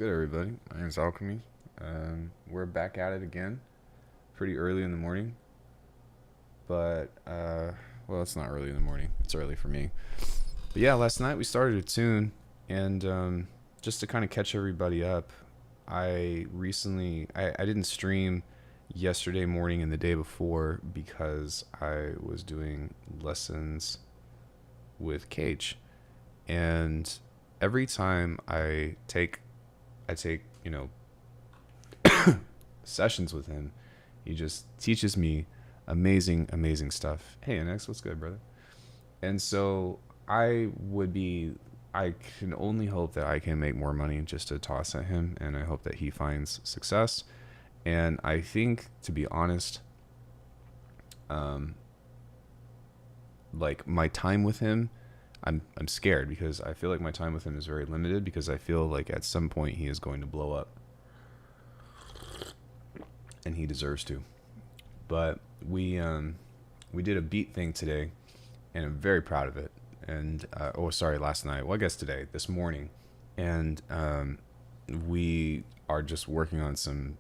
good, everybody? My name's Alckemy. We're back at it again, pretty early in the morning. But, well, it's not early in the morning. It's early for me. But yeah, last night we started a tune, and just to kind of catch everybody up, I didn't stream yesterday morning and the day before because I was doing lessons with KAGE. And every time I take sessions with him, he just teaches me amazing stuff. Hey, NX, what's good, brother? And so I can only hope that I can make more money just to toss at him, and I hope that he finds success. And I think, to be honest, like my time with him, I'm scared because I feel like my time with him is very limited, because I feel like at some point he is going to blow up, and he deserves to. But we did a beat thing today, and I'm very proud of it. And last night. Well, I guess this morning, and we are just working on some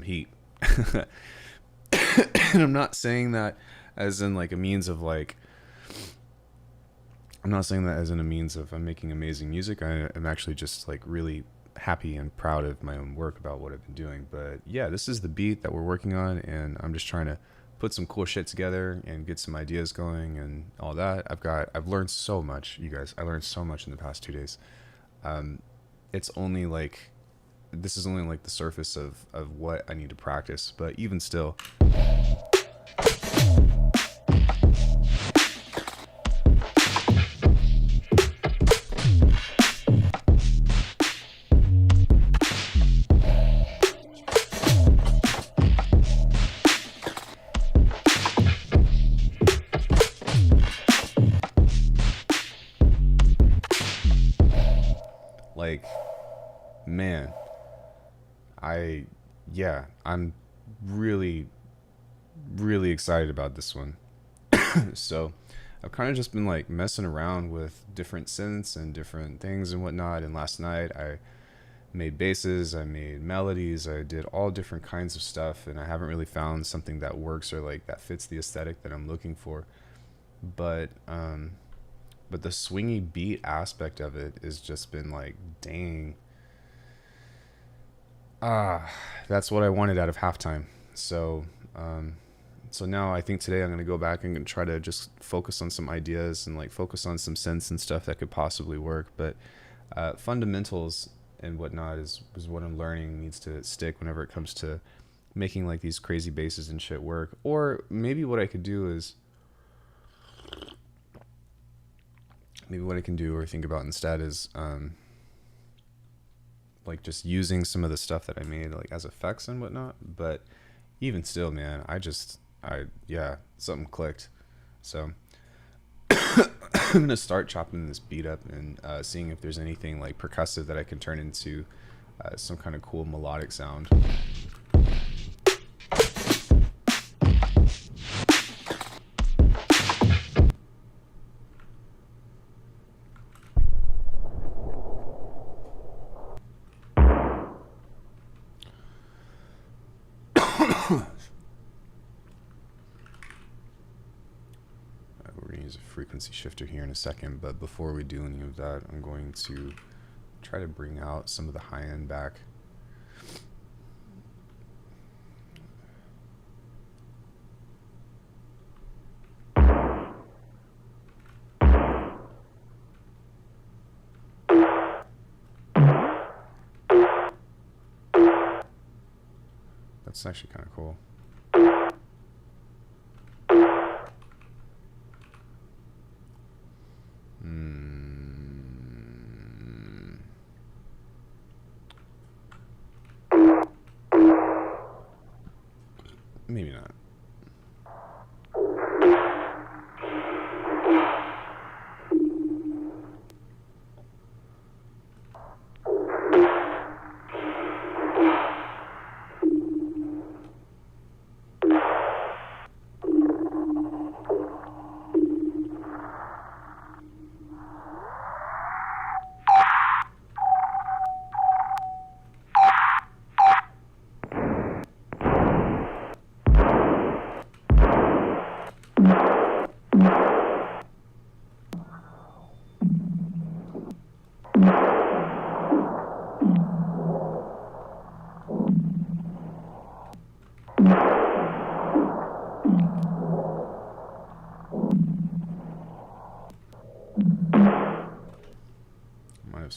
heat. And I'm not saying that as in like a means of like. I'm not saying that as in a means of I'm making amazing music. I am actually just like really happy and proud of my own work about what I've been doing. But yeah, this is the beat that we're working on, and I'm just trying to put some cool shit together and get some ideas going and all that. I've learned so much, you guys. I learned so much in the past 2 days. This is only like the surface of what I need to practice, but even still. Like, man, I'm really excited about this one. So I've kind of just been like messing around with different synths and different things and whatnot. And last night I made basses, I made melodies, I did all different kinds of stuff, and I haven't really found something that works or like that fits the aesthetic that I'm looking for. But the swingy beat aspect of it has just been like, dang. That's what I wanted out of halftime. So now I think today I'm going to go back and try to just focus on some ideas and like focus on some synths and stuff that could possibly work. But fundamentals and whatnot is what I'm learning needs to stick whenever it comes to making like these crazy basses and shit work. Or maybe what I could do is or think about instead is like just using some of the stuff that I made like as effects and whatnot. But even still, man, something clicked. So I'm gonna start chopping this beat up and seeing if there's anything like percussive that I can turn into some kind of cool melodic sound. We're going to use a frequency shifter here in a second, but before we do any of that, I'm going to try to bring out some of the high end back. That's actually kind of cool. Maybe not.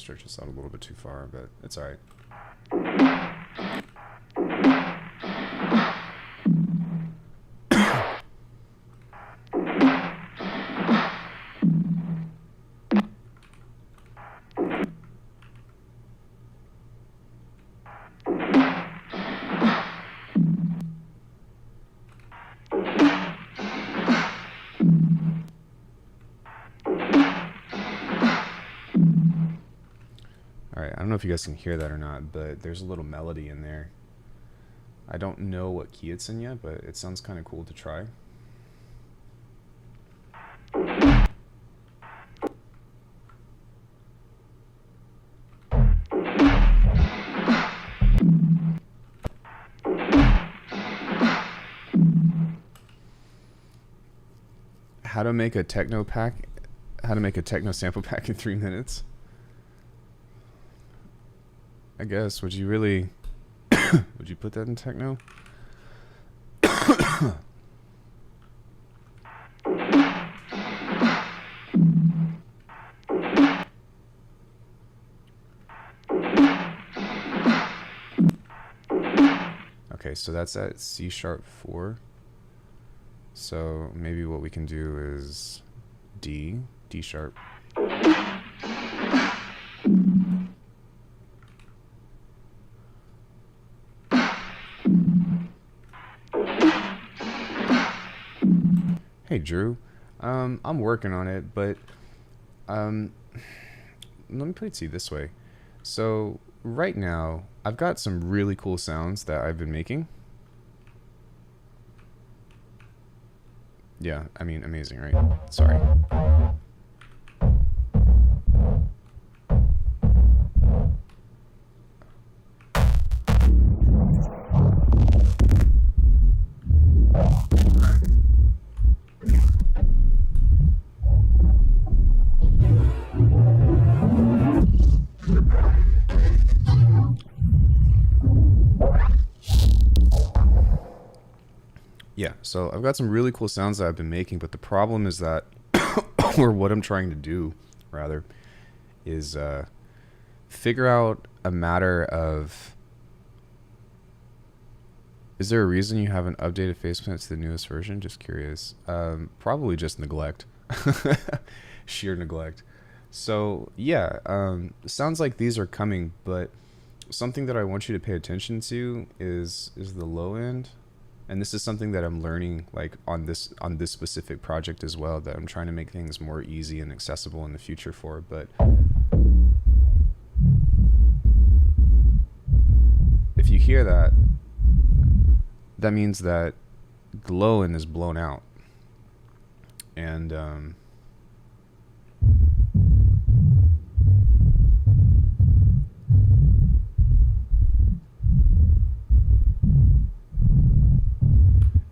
stretch this out a little bit too far, but it's alright. Alright, I don't know if you guys can hear that or not, but there's a little melody in there. I don't know what key it's in yet, but it sounds kind of cool to try. How to make a techno sample pack in 3 minutes? I guess, would you really would you put that in techno? Okay, so that's at C#4. So maybe what we can do is D sharp. Hey Drew, I'm working on it, but let me put it to you this way. So right now, I've got some really cool sounds that I've been making. Yeah, I mean, amazing, right? Sorry. Yeah, so I've got some really cool sounds that I've been making, but the problem is that, or what I'm trying to do, rather, is figure out a matter of, is there a reason you haven't updated faceplant to the newest version? Just curious. Probably just neglect. Sheer neglect. So, yeah, sounds like these are coming, but something that I want you to pay attention to is the low end. And this is something that I'm learning, like on this specific project as well, that I'm trying to make things more easy and accessible in the future for. But if you hear that, that means that the low end is blown out. And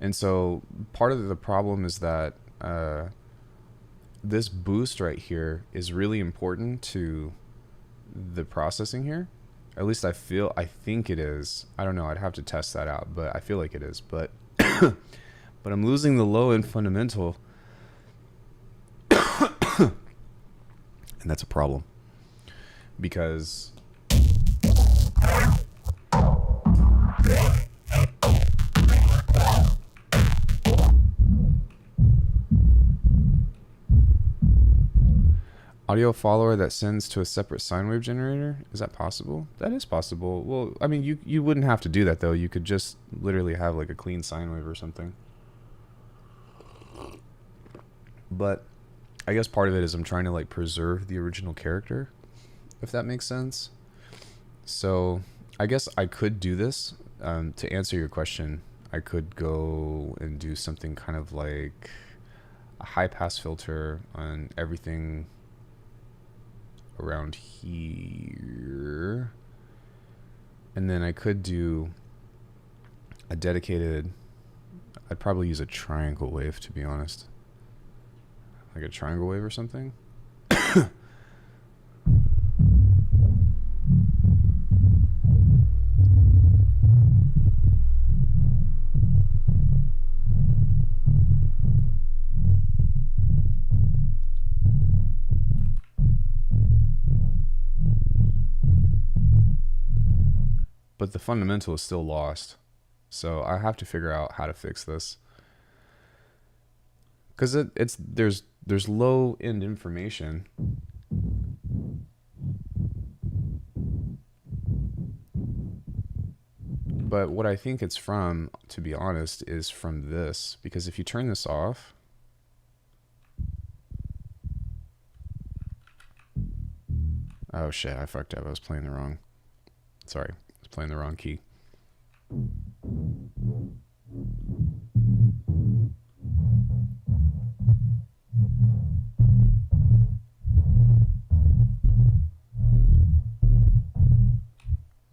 and so part of the problem is that this boost right here is really important to the processing here. At least I think it is. I don't know, I'd have to test that out, but I feel like it is. But but I'm losing the low end fundamental. And that's a problem. Because audio follower that sends to a separate sine wave generator? Is that possible? That is possible. Well, I mean, you wouldn't have to do that, though. You could just literally have like a clean sine wave or something. But I guess part of it is I'm trying to like preserve the original character, if that makes sense. So I guess I could do this. To answer your question, I could go and do something kind of like a high pass filter on everything around here, and then I could do a dedicated, I'd probably use a triangle wave, to be honest, like a triangle wave or something. but the fundamental is still lost. So I have to figure out how to fix this. Because there's low end information. But what I think it's from, to be honest, is from this. Because if you turn this off, oh shit, I fucked up. I was playing the wrong. Sorry, I was playing the wrong key.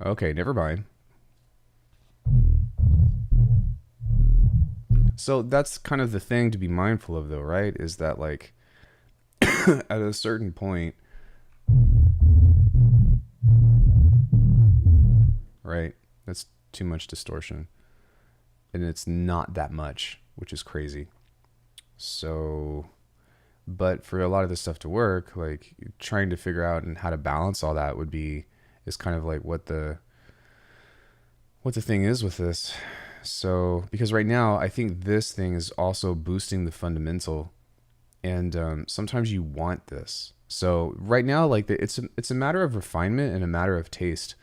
Okay, never mind. So that's kind of the thing to be mindful of, though, right? Is that, like, at a certain point, right? That's too much distortion. And it's not that much, which is crazy. So, but for a lot of this stuff to work, like, trying to figure out and how to balance all that is kind of like what the thing is with this. So, because right now, I think this thing is also boosting the fundamental, and sometimes you want this. So right now, like, it's a matter of refinement and a matter of taste.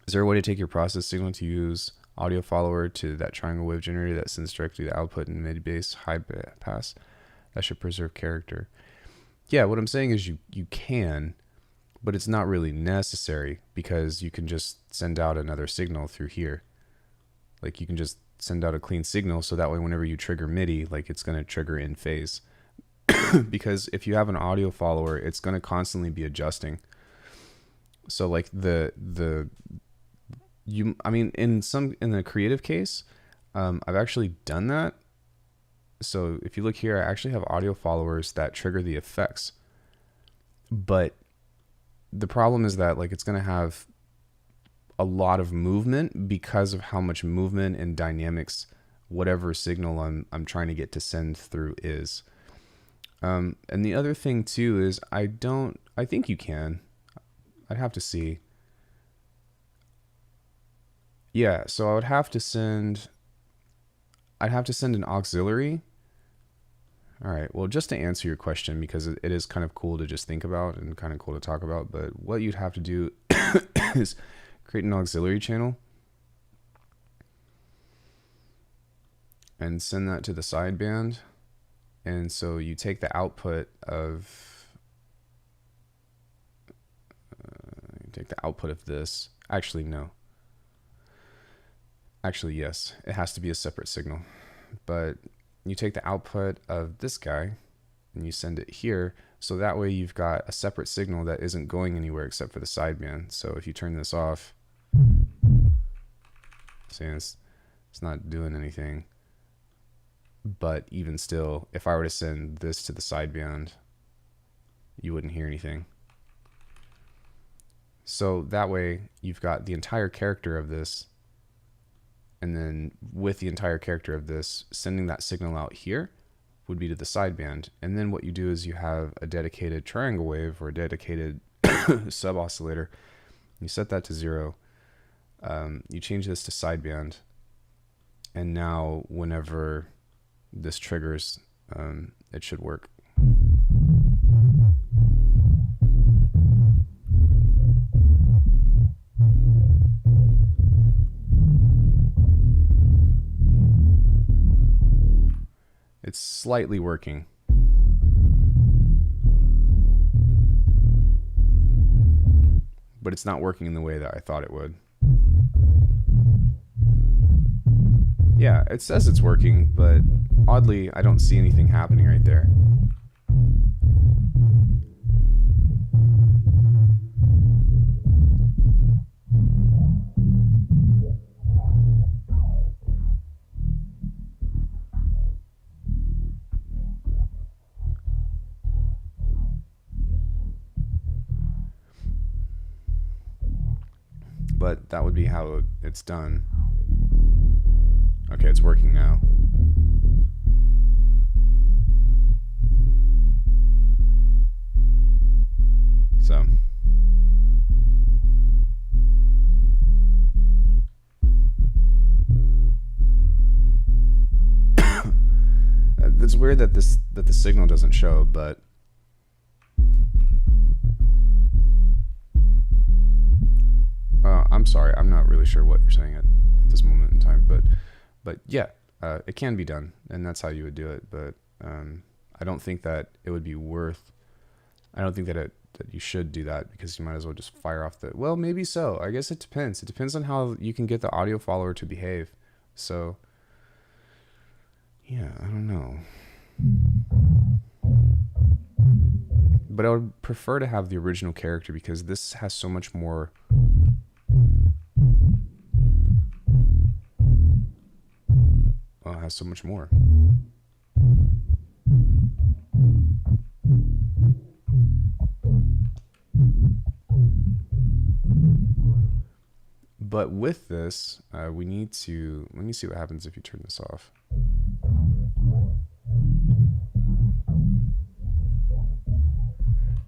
Is there a way to take your process signal to use audio follower to that triangle wave generator that sends directly to output in mid bass high pass? That should preserve character. Yeah, what I'm saying is you can, but it's not really necessary, because you can just send out another signal through here. Like, you can just send out a clean signal, so that way whenever you trigger MIDI, like, it's going to trigger in phase. Because if you have an audio follower, it's going to constantly be adjusting. So like in the creative case, I've actually done that. So if you look here, I actually have audio followers that trigger the effects. But the problem is that, like, it's going to have a lot of movement because of how much movement and dynamics whatever signal I'm trying to get to send through is. And the other thing too is I think you can. I'd have to see. Yeah, so I would have to send an auxiliary. All right, well, just to answer your question, because it is kind of cool to just think about and kind of cool to talk about, but what you'd have to do is create an auxiliary channel and send that to the sideband. And so you take the output of this. Actually, no. Actually, yes, it has to be a separate signal. But you take the output of this guy and you send it here. So that way you've got a separate signal that isn't going anywhere except for the sideband. So if you turn this off, see, it's not doing anything. But even still, if I were to send this to the sideband, you wouldn't hear anything. So that way you've got the entire character of this, and then with the entire character of this, sending that signal out here would be to the sideband. And then what you do is you have a dedicated triangle wave or a dedicated sub oscillator. You set that to 0. You change this to sideband, and now whenever this triggers, it should work. It's slightly working. But it's not working in the way that I thought it would. Yeah, it says it's working, but oddly, I don't see anything happening right there. But that would be how it's done. Okay, it's working now. So It's weird that the signal doesn't show, but I'm sorry, I'm not really sure what you're saying at this moment in time, but yeah, it can be done, and that's how you would do it. But I don't think that it would be worth. I don't think that you should do that, because you might as well just fire off the. Well, maybe so. I guess it depends. It depends on how you can get the audio follower to behave. So yeah, I don't know. But I would prefer to have the original character, because this has so much more. Well, it has so much more. But with this, we need to. Let me see what happens if you turn this off.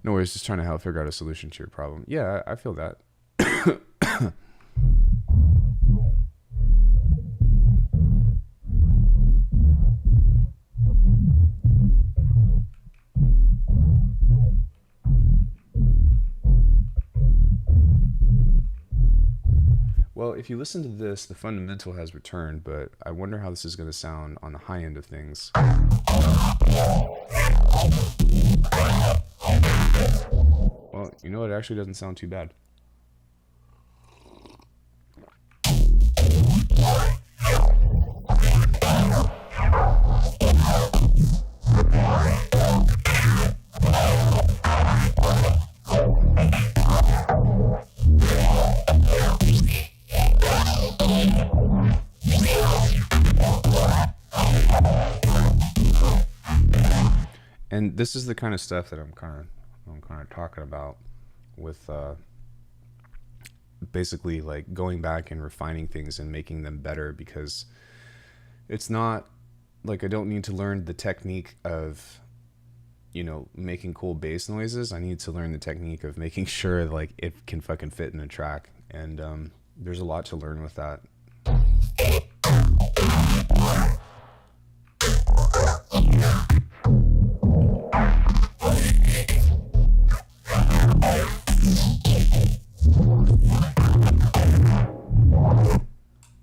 No worries, just trying to help figure out a solution to your problem. Yeah, I feel that. Well, if you listen to this, the fundamental has returned, but I wonder how this is going to sound on the high end of things. Well, you know, it actually doesn't sound too bad. And this is the kind of stuff that I'm kind of talking about with basically like going back and refining things and making them better, because it's not like I don't need to learn the technique of, you know, making cool bass noises. I need to learn the technique of making sure like it can fucking fit in a track, and there's a lot to learn with that.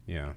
Yeah.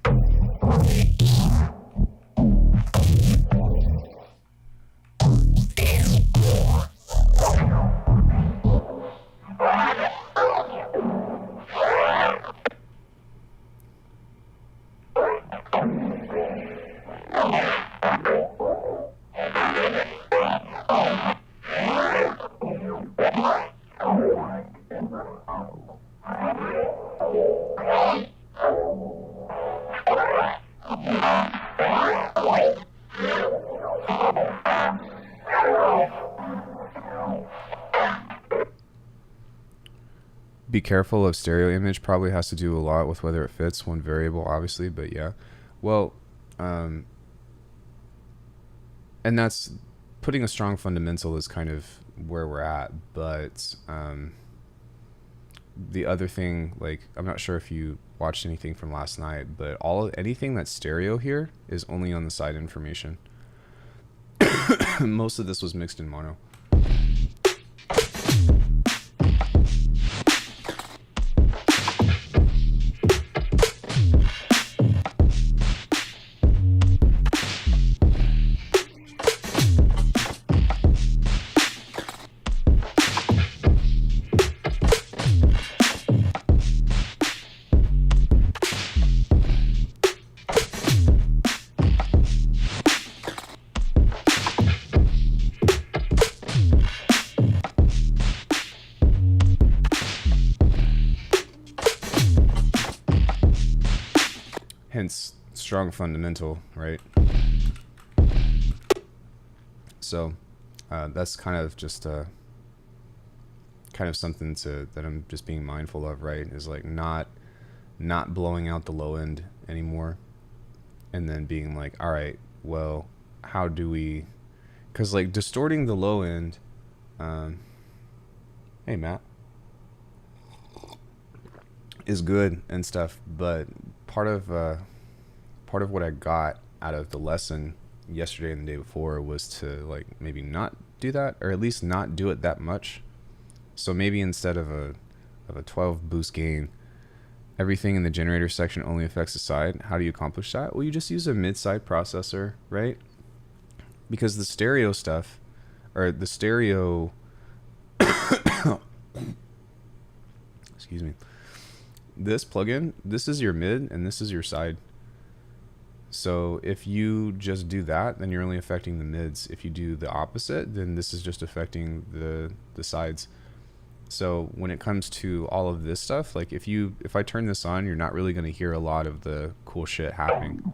Be careful of stereo image. Probably has to do a lot with whether it fits one variable, obviously, but yeah. Well, and that's putting a strong fundamental is kind of where we're at, but the other thing, like, I'm not sure if you watched anything from last night, but anything that's stereo here is only on the side information. Most of this was mixed in mono. Hence, strong fundamental, right? So that's kind of just kind of something that I'm just being mindful of, right? Is like not blowing out the low end anymore, and then being like, all right, well, how do we? Because like distorting the low end. Hey, Matt. Is good and stuff, but part of what I got out of the lesson yesterday and the day before was to like maybe not do that, or at least not do it that much. So maybe instead of a 12 boost gain, everything in the generator section only affects the side. How do you accomplish that? Well, you just use a mid-side processor, right? Because the stereo stuff, or the stereo, excuse me, this plugin, this is your mid and this is your side. So if you just do that, then you're only affecting the mids. If you do the opposite, then this is just affecting the sides. So when it comes to all of this stuff, like if I turn this on, you're not really going to hear a lot of the cool shit happening.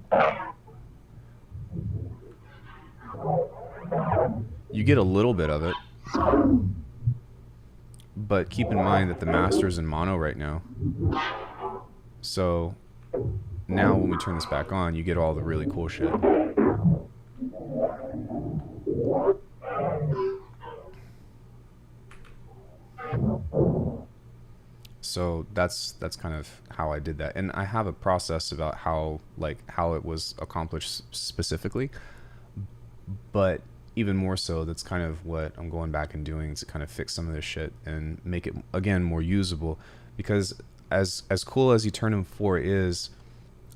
You get a little bit of it, but keep in mind that the master's in mono right now. So now when we turn this back on, you get all the really cool shit. So that's kind of how I did that. And I have a process about how it was accomplished specifically, but even more so, that's kind of what I'm going back and doing to kind of fix some of this shit and make it again more usable. Because as cool as Eternum 4 is,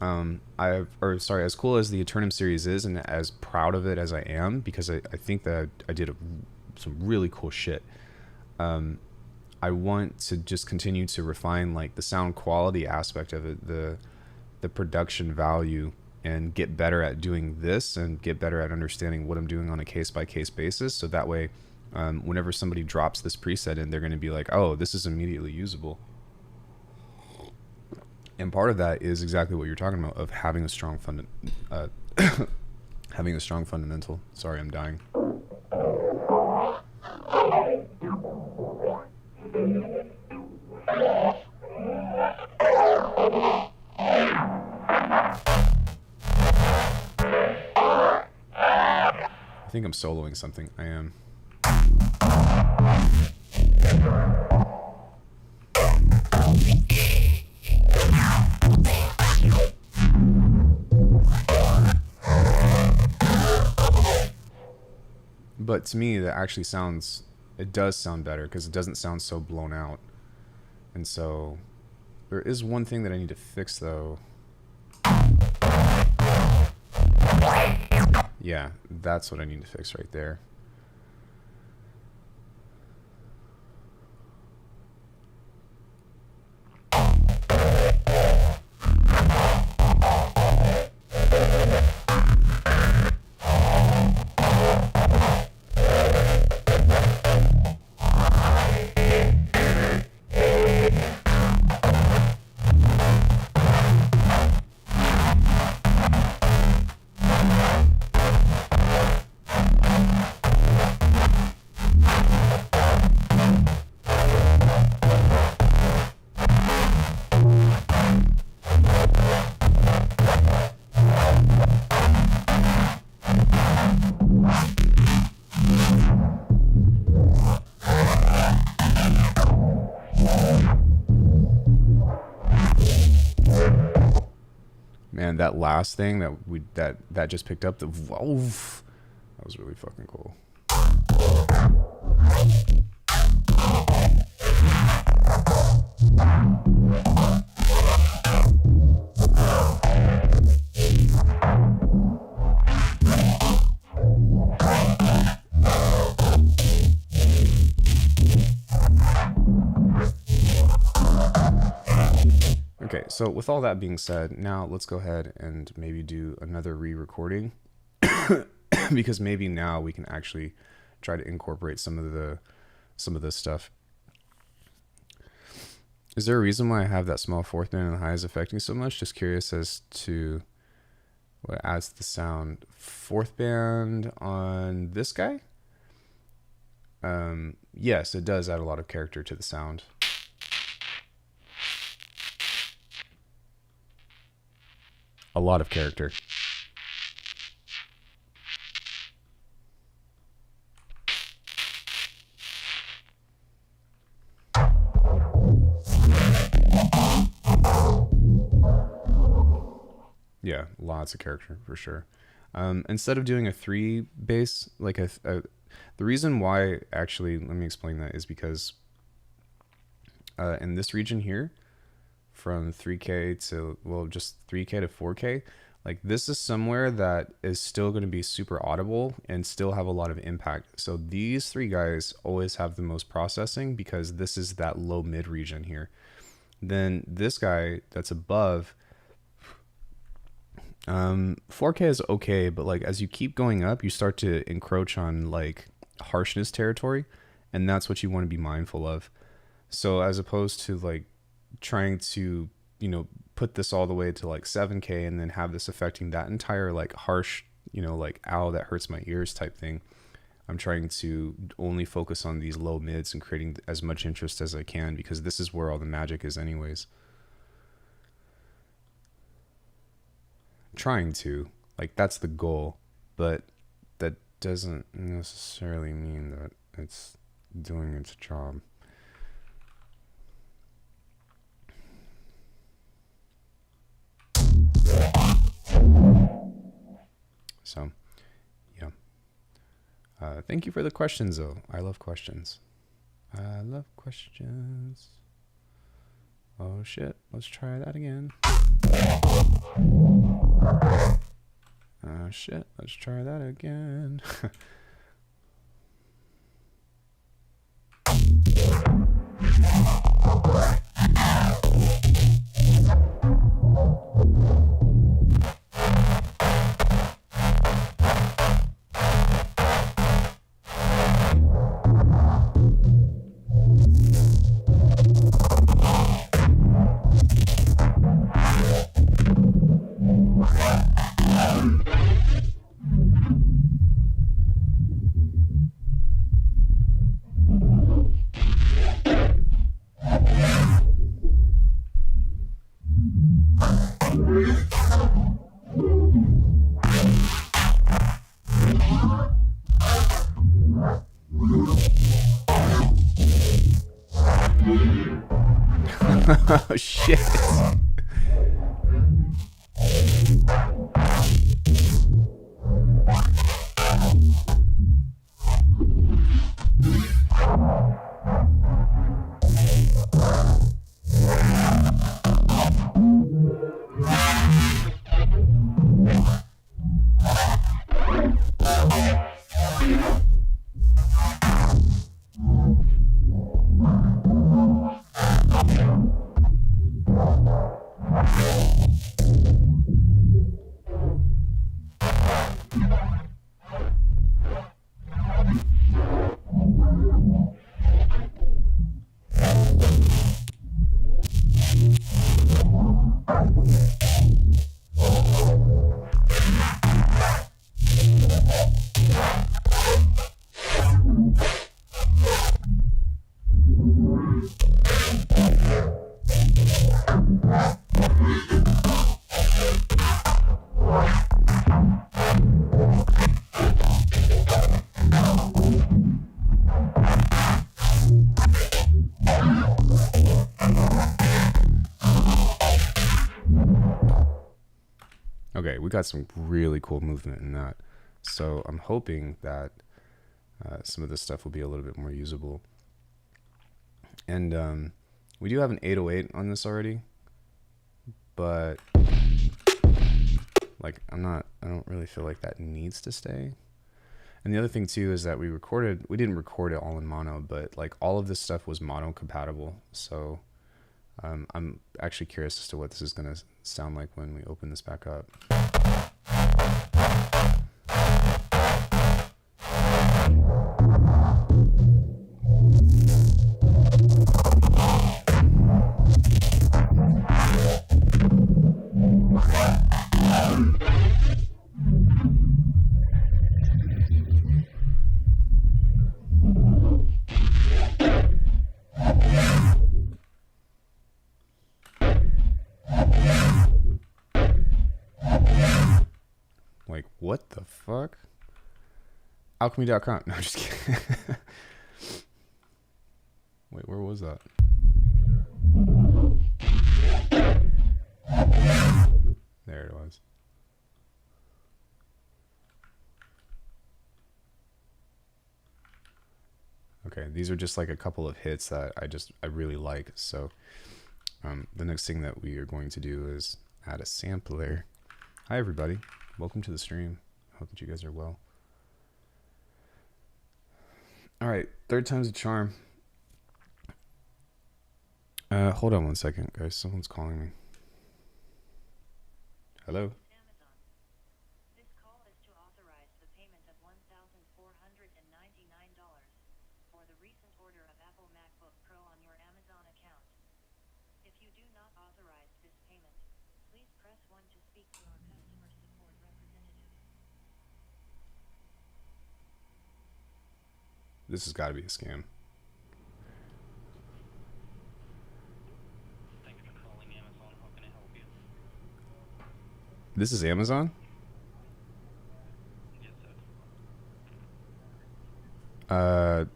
as cool as the Eternum series is, and as proud of it as I am, because I think that I did some really cool shit. I want to just continue to refine like the sound quality aspect of it, the production value, and get better at doing this and get better at understanding what I'm doing on a case-by-case basis. So that way, whenever somebody drops this preset in, they're going to be like, oh, this is immediately usable. And part of that is exactly what you're talking about, of having a strong fundamental. Sorry, I'm dying. I think I'm soloing something. I am. But to me, that actually sounds, it does sound better because it doesn't sound so blown out. And so there is one thing that I need to fix though. Yeah, that's what I need to fix right there. Man, that last thing that just picked up, that was really fucking cool. Okay, so with all that being said, now let's go ahead and maybe do another re-recording because maybe now we can actually try to incorporate some of this stuff. Is there a reason why I have that small fourth band and the highs affecting so much? Just curious as to what adds to the sound. Fourth band on this guy? Yes, it does add a lot of character to the sound. A lot of character. Yeah, lots of character for sure. Instead of doing a 3 bass, like the reason why, actually, let me explain that, is because in this region here, from 3K to, well, just 3K to 4K, like this is somewhere that is still going to be super audible and still have a lot of impact. So these 3 guys always have the most processing because this is that low mid region here. Then this guy that's above, 4K is okay, but like as you keep going up, you start to encroach on like harshness territory, and that's what you want to be mindful of. So as opposed to like trying to, you know, put this all the way to like 7K and then have this affecting that entire like harsh, you know, like ow, that hurts my ears type thing, I'm trying to only focus on these low mids and creating as much interest as I can, because this is where all the magic is anyways. Trying to, like, that's the goal, but that doesn't necessarily mean that it's doing its job. So, yeah. Thank you for the questions, though. I love questions. I love questions. Oh, shit. Let's try that again. Oh, shit. Let's try that again. Oh, shit. Okay, we got some really cool movement in that. So I'm hoping that some of this stuff will be a little bit more usable. And we do have an 808 on this already, but like I don't really feel like that needs to stay. And the other thing too is that we didn't record it all in mono, but like all of this stuff was mono compatible. So I'm actually curious as to what this is going to sound like when we open this back up. Like, what the fuck? Alckemy.com. No, I'm just kidding. Wait, where was that? There it was. Okay, these are just like a couple of hits that I really like. So the next thing that we are going to do is add a sampler. Hi everybody, welcome to the stream. Hope that you guys are well. All right, third time's a charm. Hold on 1 second, guys. Someone's calling me. Hello. This call is to authorize the payment of $1,499 for the recent order of Apple MacBook Pro on your Amazon account. If you do not authorize this payment, please press 1 to speak to our customer support representative. This has got to be a scam. Thanks for calling Amazon. How can I help you? This is Amazon? Yes, sir.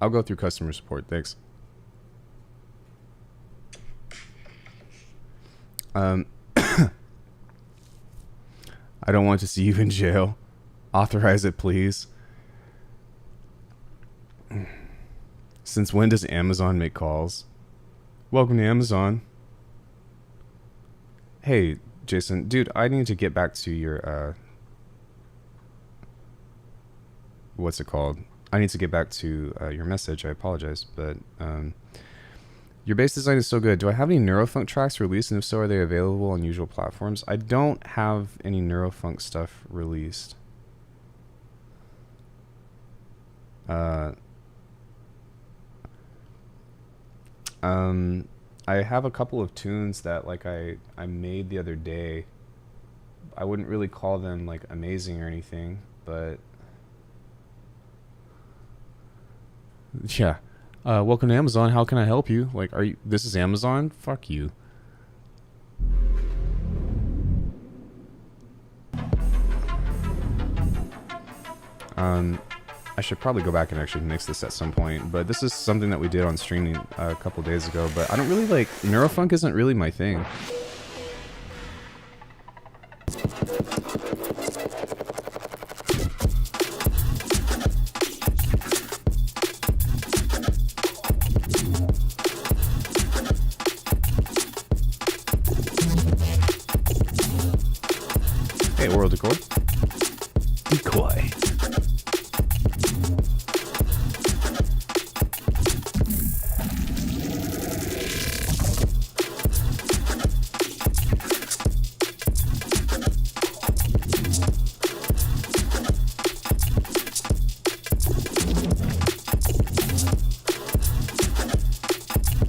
I'll go through customer support. Thanks. I don't want to see you in jail. Authorize it, please. Since when does Amazon make calls? Welcome to Amazon. Hey, Jason, dude, I need to get back to your, what's it called? I need to get back to your message. I apologize, but your bass design is so good. Do I have any Neurofunk tracks released, and if so, are they available on usual platforms? I don't have any Neurofunk stuff released. I have a couple of tunes that like I made the other day. I wouldn't really call them like amazing or anything, but yeah. Welcome to Amazon. How can I help you? Like, this is Amazon? Fuck you. I should probably go back and actually mix this at some point, but this is something that we did on streaming a couple days ago, but I don't really like, Neurofunk isn't really my thing. Hey, Oral Decor. Decoy.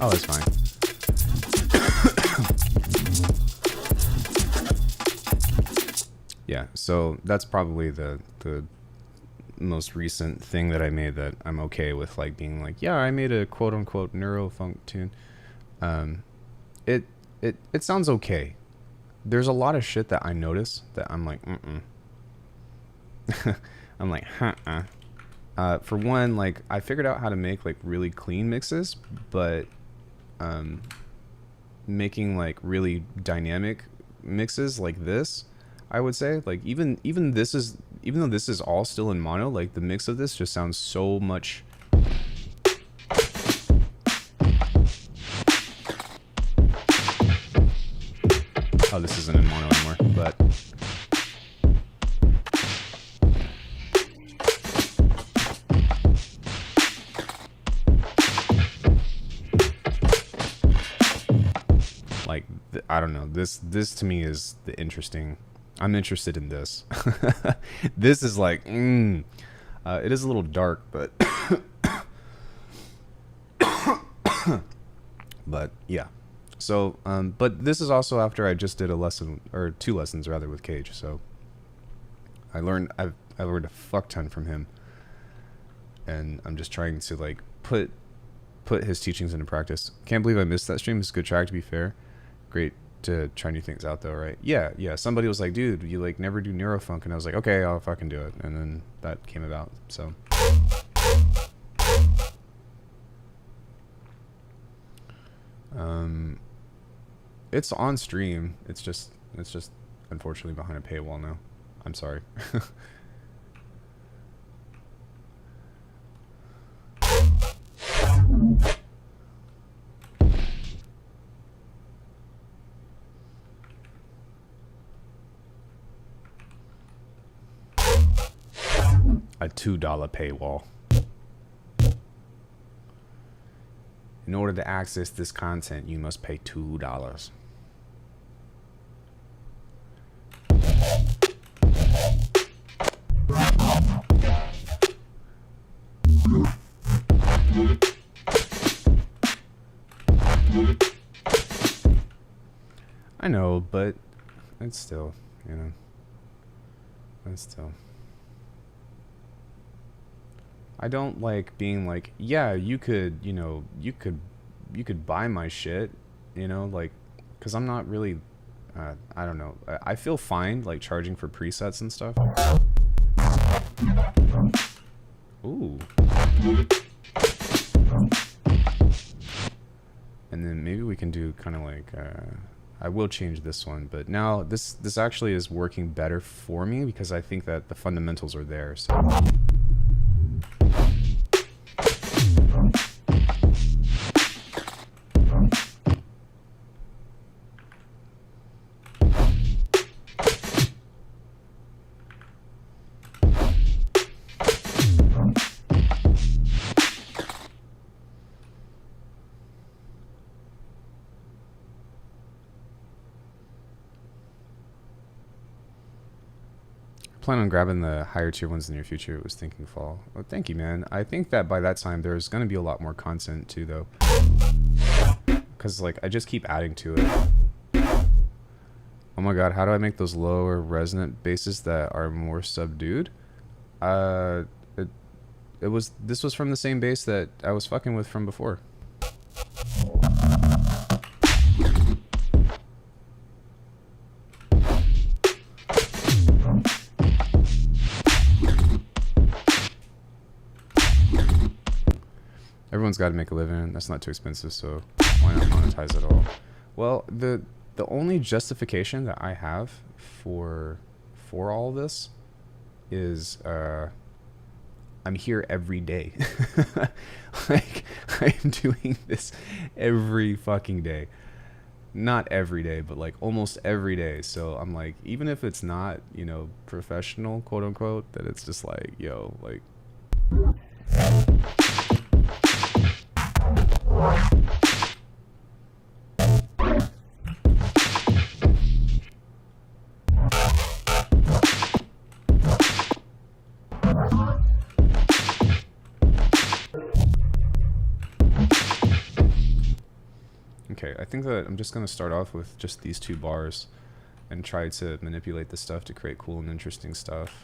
Oh, that's fine. Yeah, so that's probably the most recent thing that I made that I'm okay with, like being like, yeah, I made a quote unquote neurofunk tune. It sounds okay. There's a lot of shit that I notice that I'm like, I'm like, for one, like I figured out how to make like really clean mixes, but making like really dynamic mixes like this, I would say, like even though this is all still in mono, like the mix of this just sounds so much. Oh, this isn't in mono anymore, but like I don't know, this to me is the interesting. I'm interested in this. This is like it is a little dark, but but yeah. So but this is also after I just did a lesson, or 2 lessons rather, with KAGE. So I learned I learned a fuck ton from him, and I'm just trying to like put his teachings into practice. Can't believe I missed that stream. It's a good track, to be fair. Great to try new things out though, right? Yeah. Somebody was like, dude, you like never do neurofunk, and I was like, okay, I'll fucking do it, and then that came about. So it's on stream. It's just unfortunately behind a paywall now. I'm sorry. a $2 paywall. In order to access this content, you must pay $2. I know, but it's still, you know, it's still. I don't like being like, yeah, you could, you know, you could buy my shit, you know, like, because I'm not really, I don't know. I feel fine, like, charging for presets and stuff. Ooh. And then maybe we can do kind of like, I will change this one, but now this actually is working better for me because I think that the fundamentals are there, so. Plan on grabbing the higher tier ones in the near future. It was thinking fall. Oh, thank you, man. I think that by that time there's going to be a lot more content too, though, because like I just keep adding to it. Oh my god, how do I make those lower resonant basses that are more subdued? This was from the same bass that I was fucking with from before. Everyone's got to make a living. That's not too expensive, so why not monetize it all? Well, the only justification that I have for all of this is I'm here every day. Like, I'm doing this every fucking day. Not every day, but like almost every day. So I'm like, even if it's not, you know, professional, quote unquote, that it's just like, yo, like. Okay, I think that I'm just going to start off with just these two bars and try to manipulate the stuff to create cool and interesting stuff.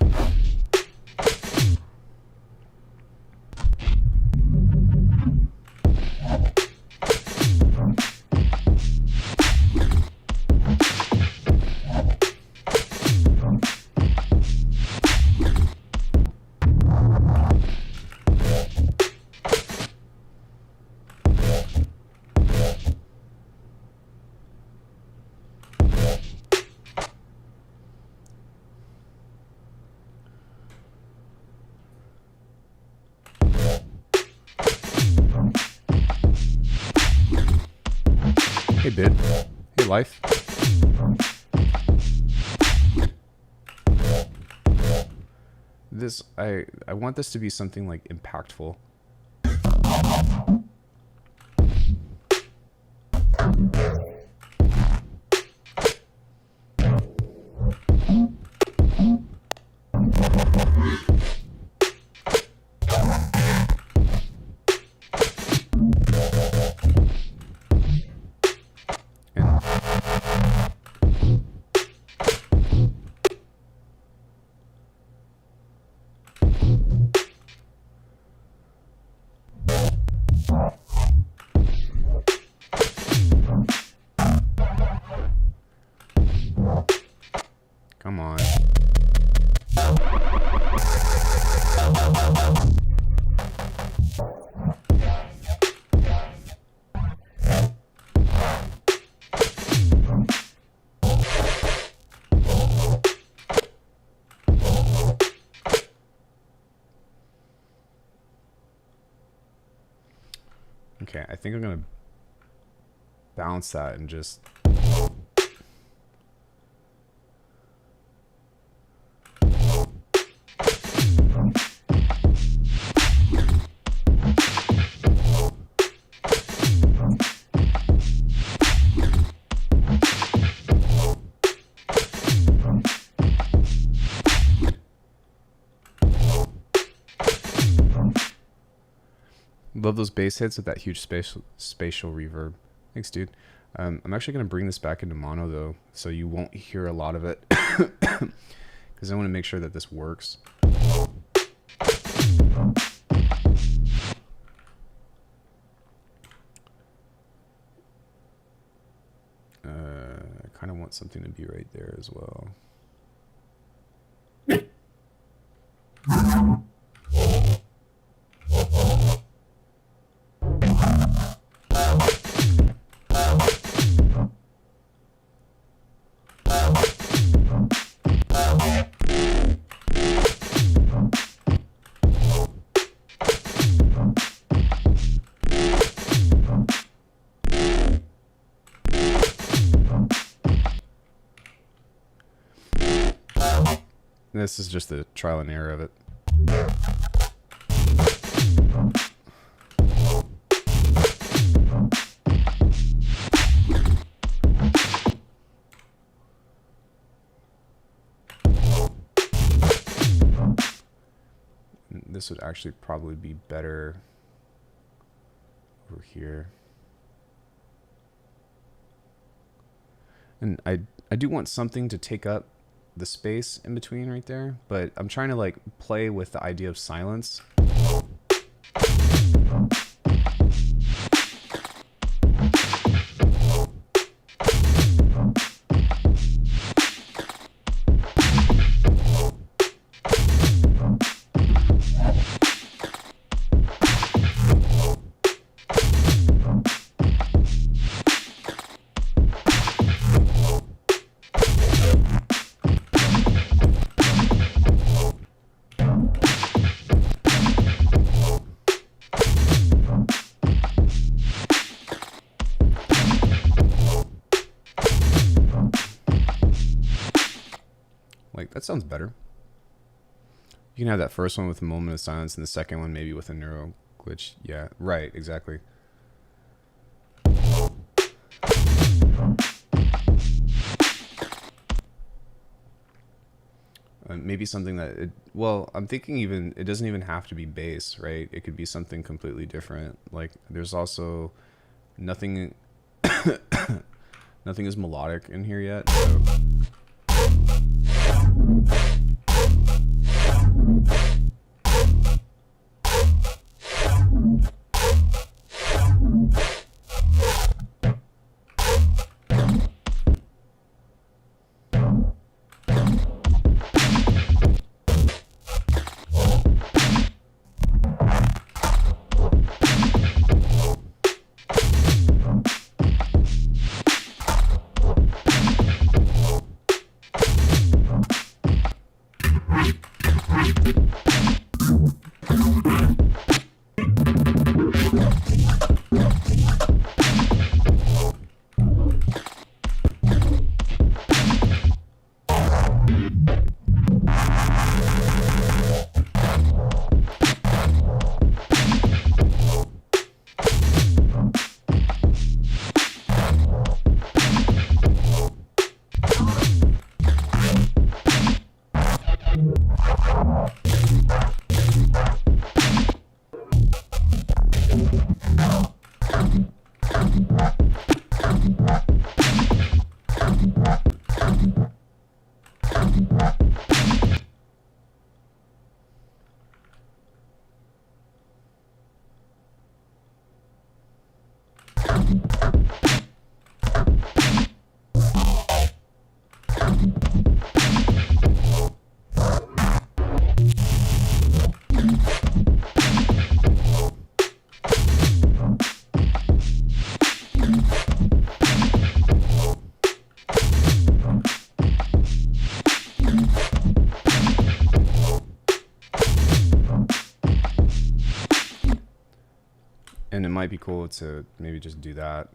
Hey, Bid. Hey, Life. I want this to be something like impactful. Come on. Okay, I think I'm gonna bounce that and just Love those bass hits with that huge spatial reverb. Thanks, dude. I'm actually going to bring this back into mono, though, so you won't hear a lot of it. Because I want to make sure that this works. I kind of want something to be right there as well. This is just the trial and error of it. This would actually probably be better over here. And I do want something to take up the space in between right there, but I'm trying to like play with the idea of silence. That sounds better. You can have that first one with a moment of silence and the second one maybe with a neuro glitch. Yeah, right, exactly. Maybe something that, well, I'm thinking even, it doesn't even have to be bass, right? It could be something completely different. Like, there's also nothing, nothing is melodic in here yet, so. And it might be cool to maybe just do that.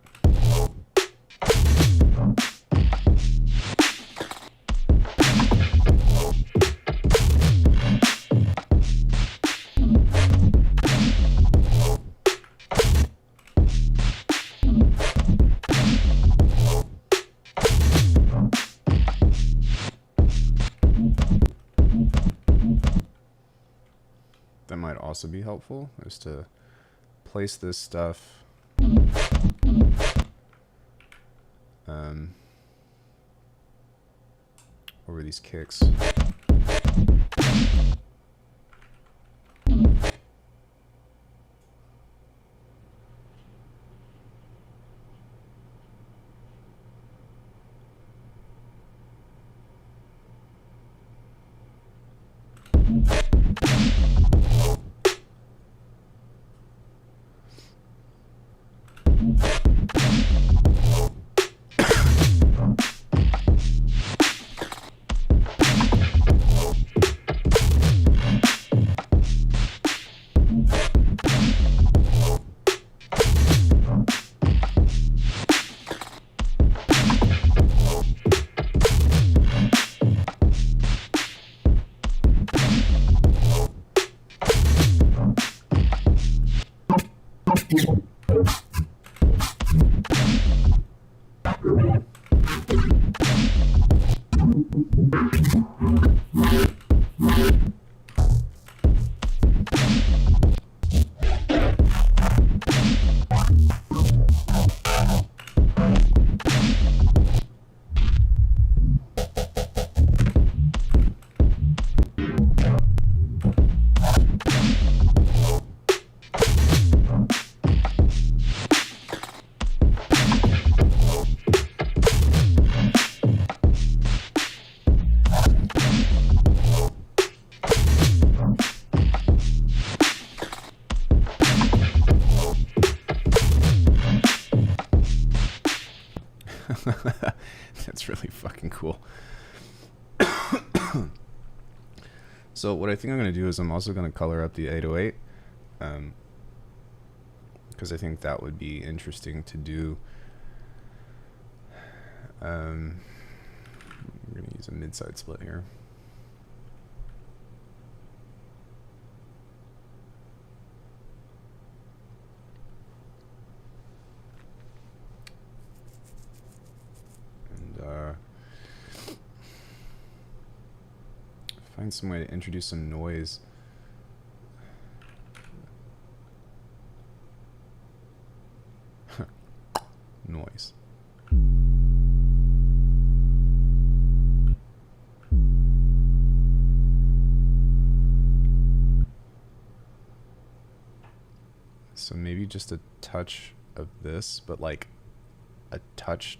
That might also be helpful, is to place this stuff over these kicks. That's really fucking cool. So what I think I'm going to do is I'm also going to color up the 808, because I think that would be interesting to do. I'm going to use a mid-side split here. Find some way to introduce some noise. Noise. So maybe just a touch of this, but like a touch.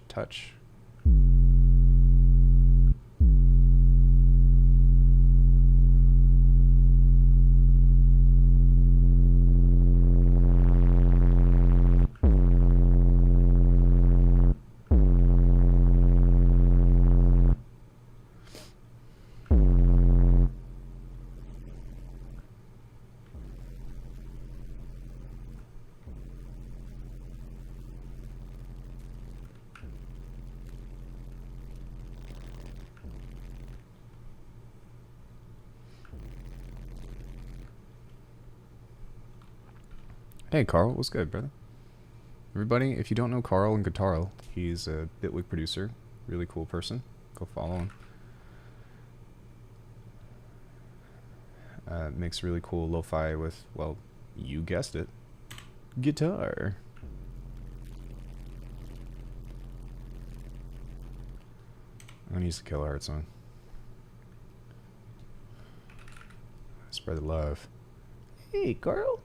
Hey Carl, what's good, brother? Everybody, if you don't know Carl and Guitarl, he's a Bitwig producer, really cool person. Go follow him. Makes really cool lo-fi with, well, you guessed it, guitar. I'm gonna use the kilohearts on. Spread the love. Hey Carl.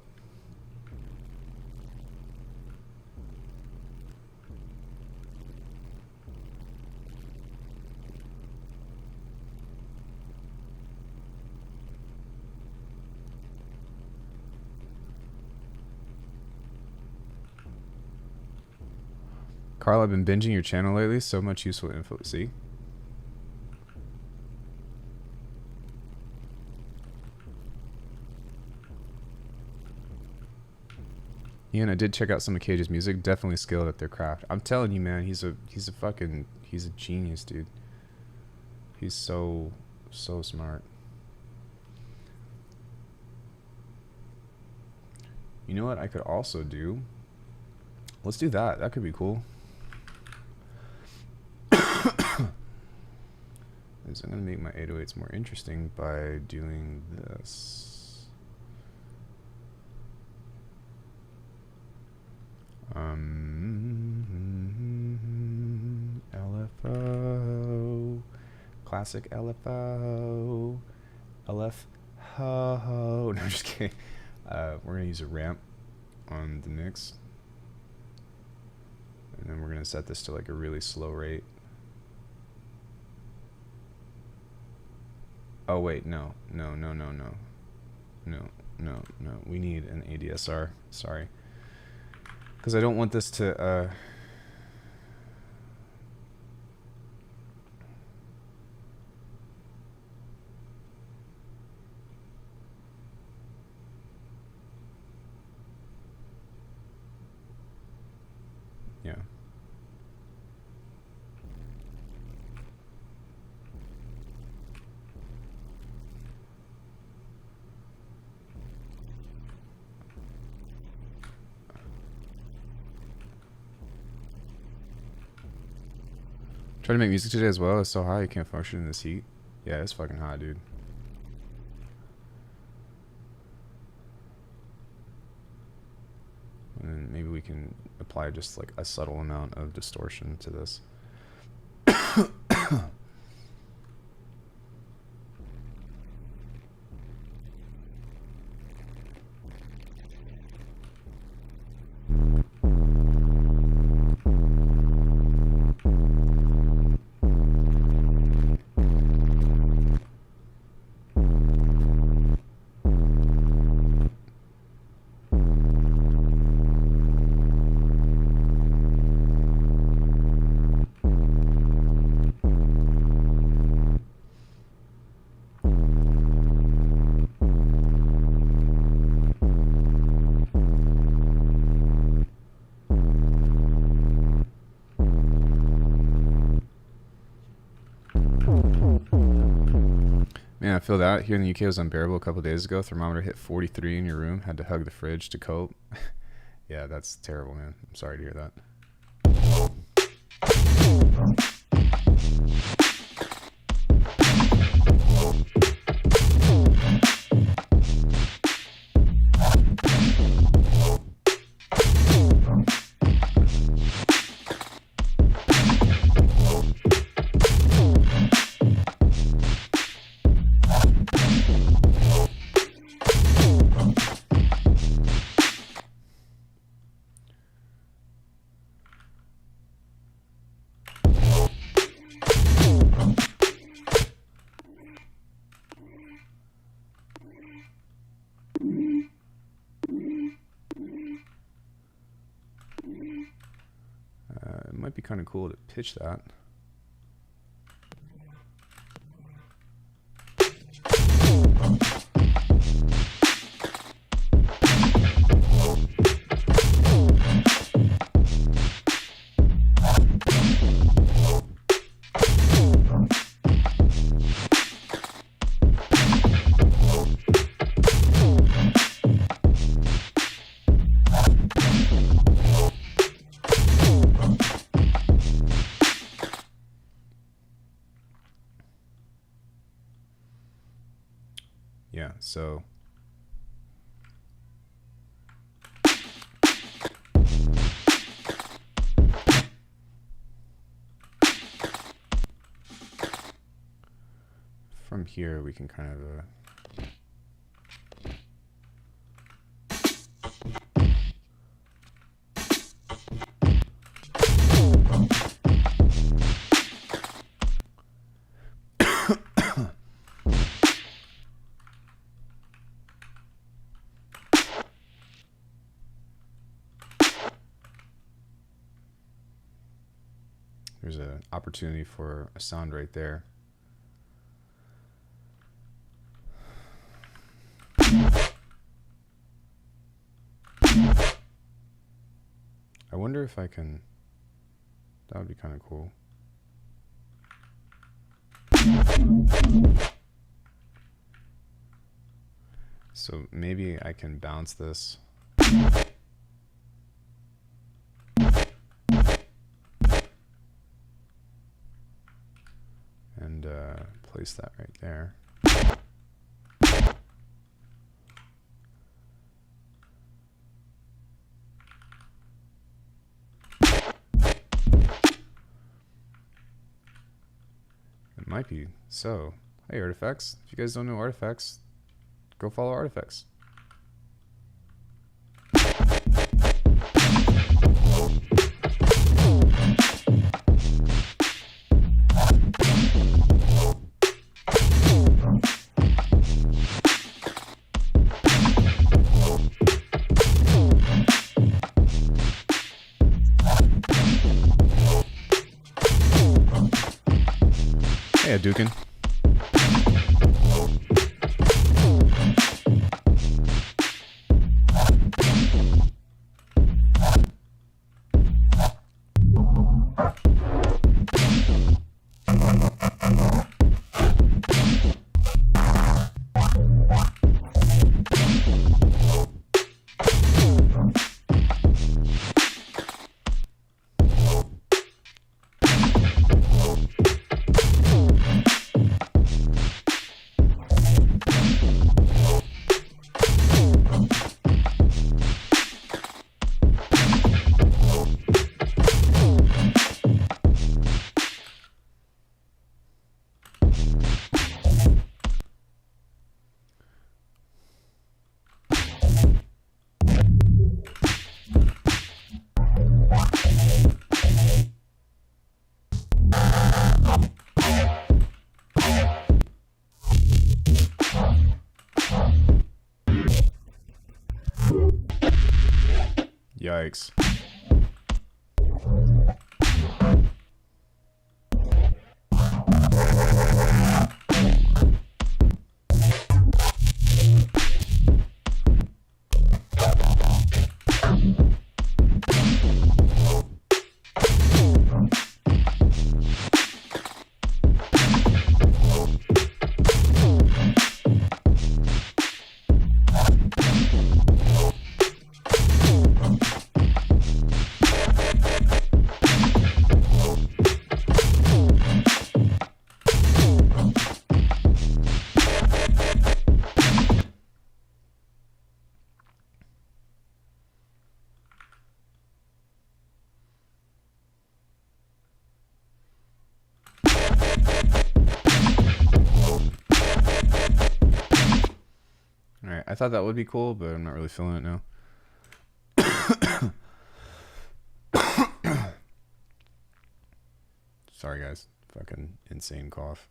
Carl, I've been binging your channel lately. So much useful info. See? Ian, I did check out some of KAGE's music. Definitely skilled at their craft. I'm telling you, man, he's a genius, dude. He's so smart. You know what I could also do? Let's do that. That could be cool. I'm going to make my 808s more interesting by doing this. LFO. Classic LFO. LF. Ho. No, I'm just kidding. We're going to use a ramp on the mix. And then we're going to set this to like a really slow rate. Oh, wait. No. No. We need an ADSR. Sorry. Because I don't want this to... yeah. Trying to make music today as well. It's so hot you can't function in this heat. Yeah, it's fucking hot, dude. And then maybe we can apply just like a subtle amount of distortion to this. Man, I feel that. Here in the UK it was unbearable a couple of days ago. Thermometer hit 43 in your room. Had to hug the fridge to cope. Yeah, that's terrible, man. I'm sorry to hear that. It might be kind of cool to pitch that. Yeah, so from here we can kind of there's an opportunity for a sound right there. I wonder if I can, that would be kind of cool. So maybe I can bounce this. And place that right there. might be. So, hey Artifacts. If you guys don't know Artifacts, go follow Artifacts. Hey, Dukin. Yikes. Alright, I thought that would be cool, but I'm not really feeling it now. Sorry guys, fucking insane cough.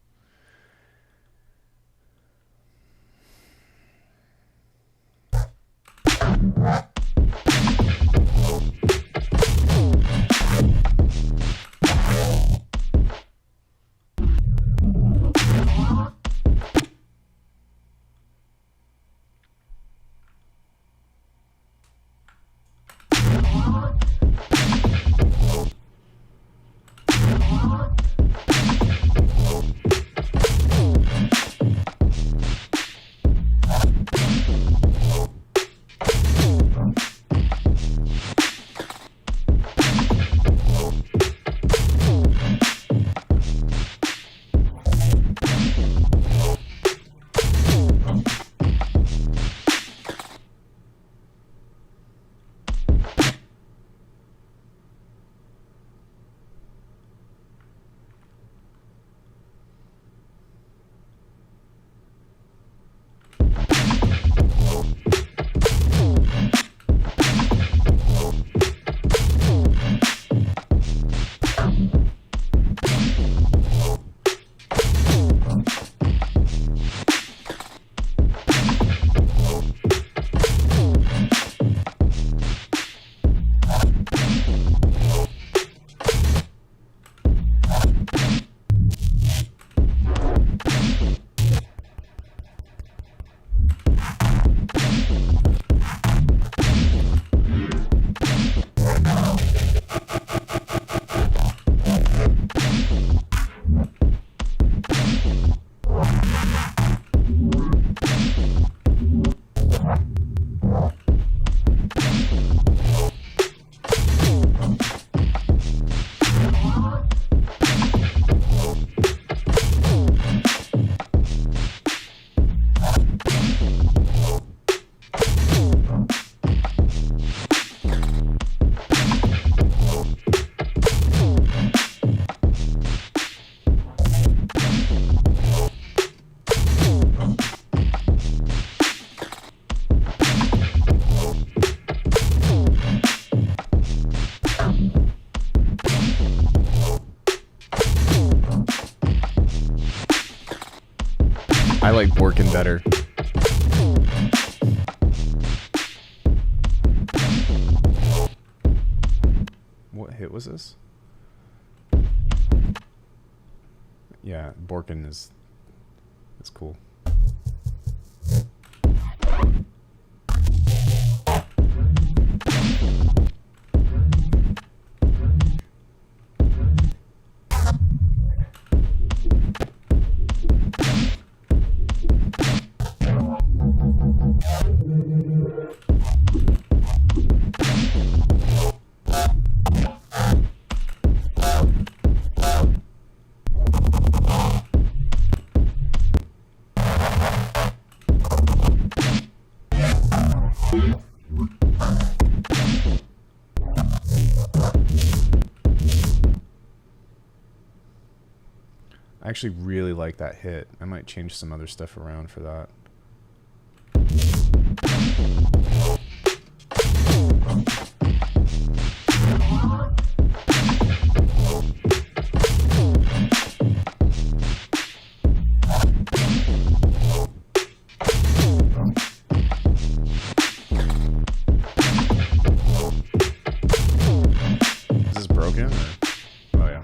like Borkin better. What hit was this? Yeah, Borkin is cool. I actually really like that hit. I might change some other stuff around for that. Is this broken? Or? Oh yeah.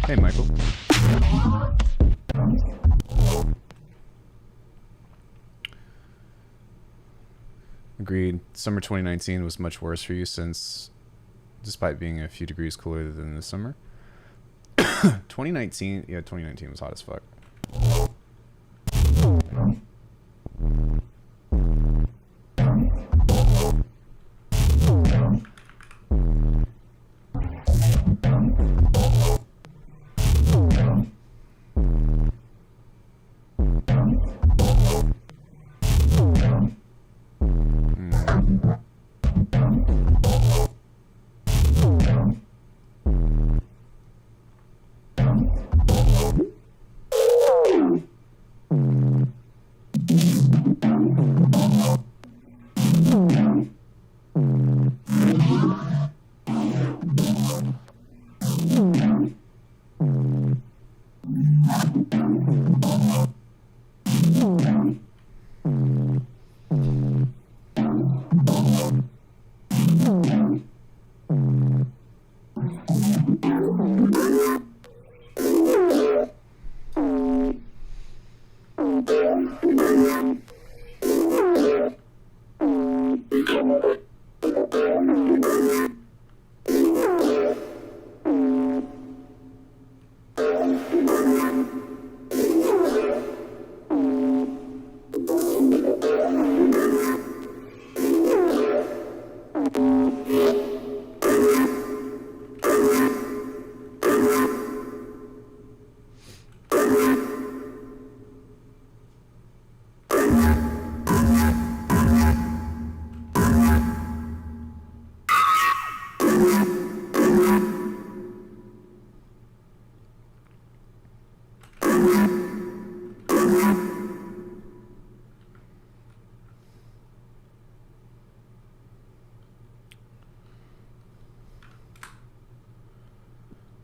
Hey, Michael. Agreed. Summer 2019 was much worse for you since, despite being a few degrees cooler than this summer. 2019, yeah, 2019 was hot as fuck.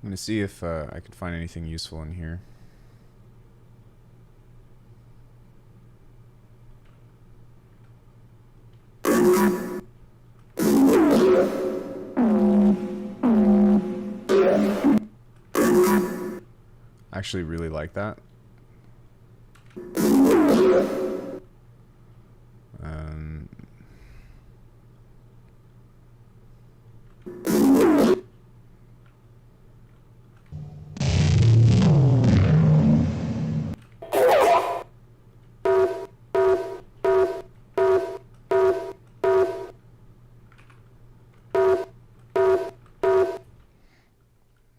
I'm going to see if I could find anything useful in here. I actually really like that.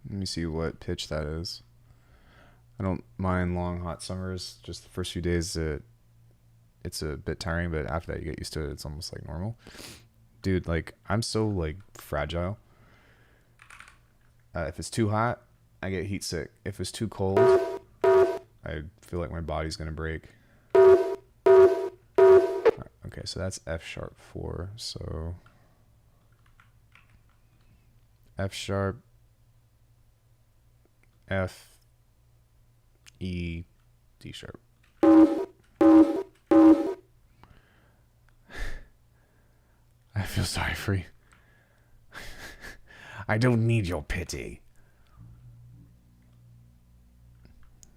Let me see what pitch that is. I don't mind long hot summers, just the first few days it it's a bit tiring, but after that you get used to it. It's almost like normal. Dude, like I'm so like fragile. If it's too hot, I get heat sick. If it's too cold, I feel like my body's gonna break. Okay, so that's F sharp 4. So F sharp, F, E, D sharp. I feel sorry for you. I don't need your pity.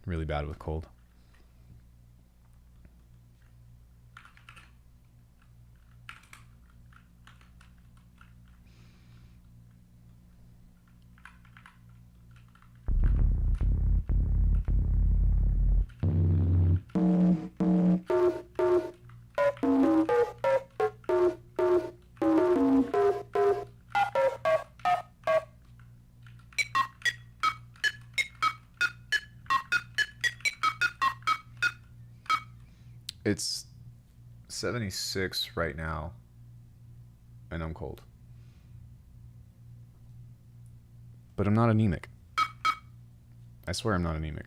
Really bad with cold. It's 76 right now, and I'm cold. But I'm not anemic. I swear I'm not anemic.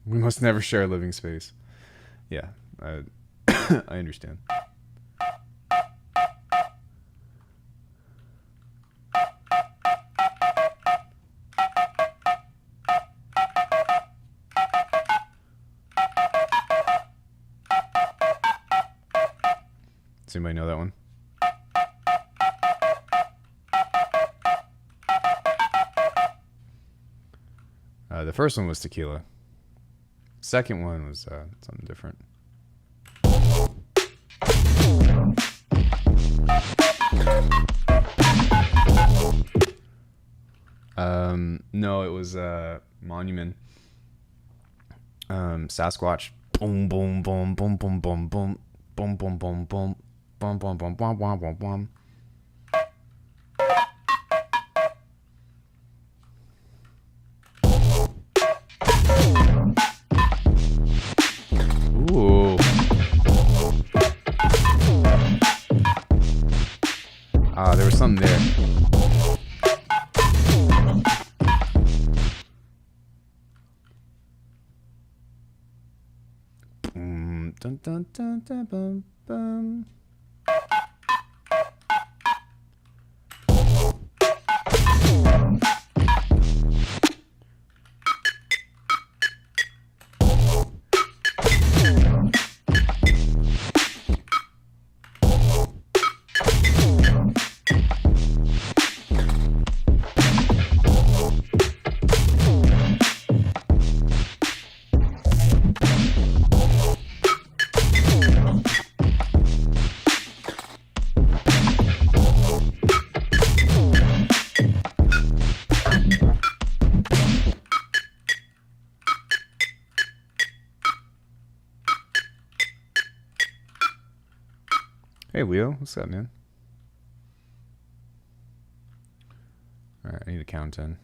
We must never share a living space. Yeah, I understand. Does anybody know that one? The first one was tequila. Second one was something different. No, it was Monument. Sasquatch. Boom boom boom boom boom boom boom boom boom boom boom boom boom boom boom boom boom boom. Ooh. There was something there. Dun, dun, dun, dun, bum, bum. Hey Leo, what's up, man? Alright, I need to count in.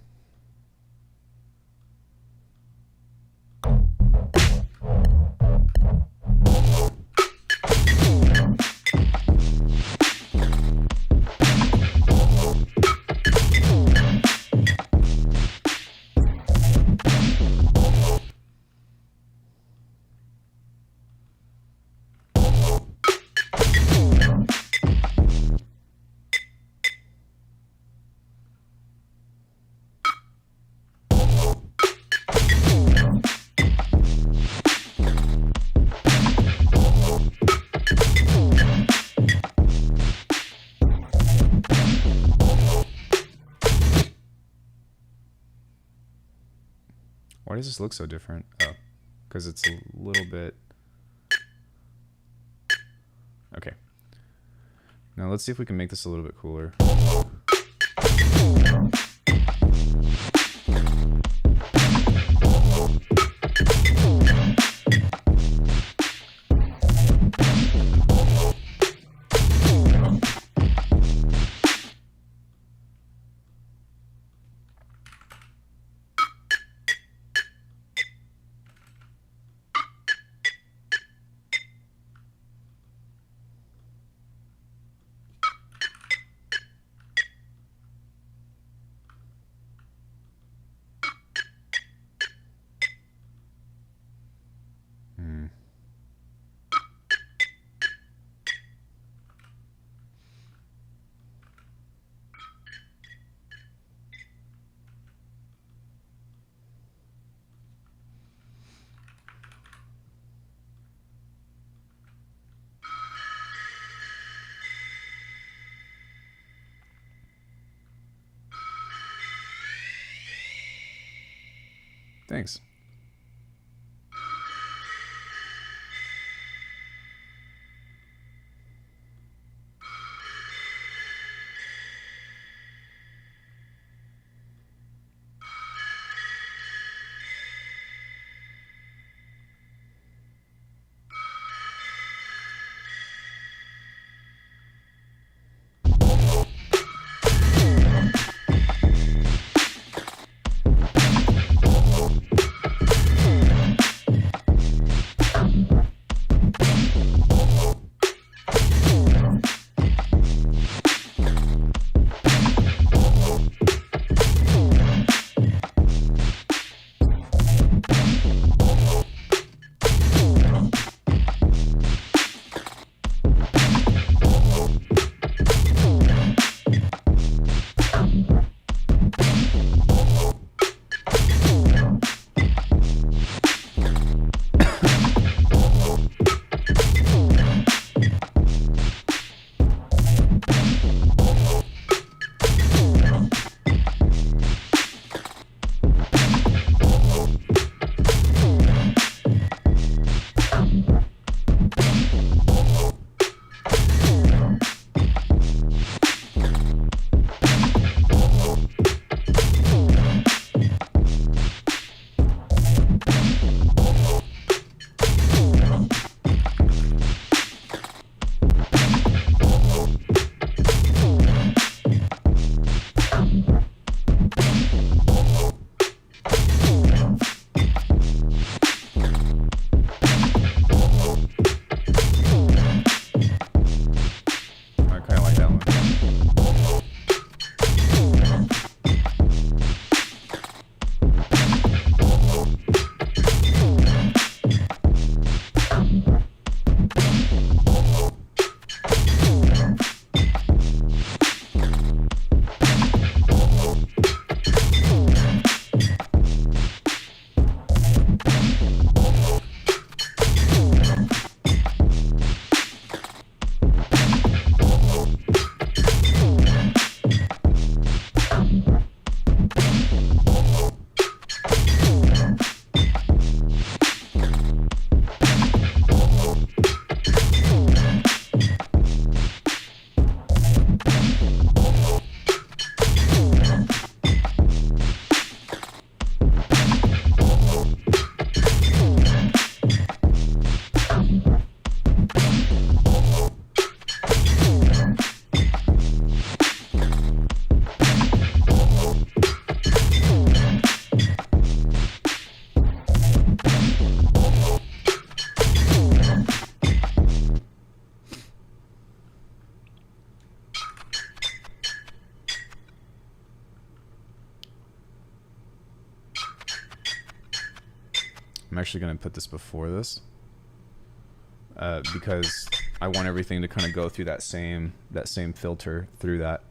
Why does this look so different? Oh, because it's a little bit... Okay. Now let's see if we can make this a little bit cooler. Thanks. I'm actually going to put this before this because I want everything to kind of go through that same filter through that.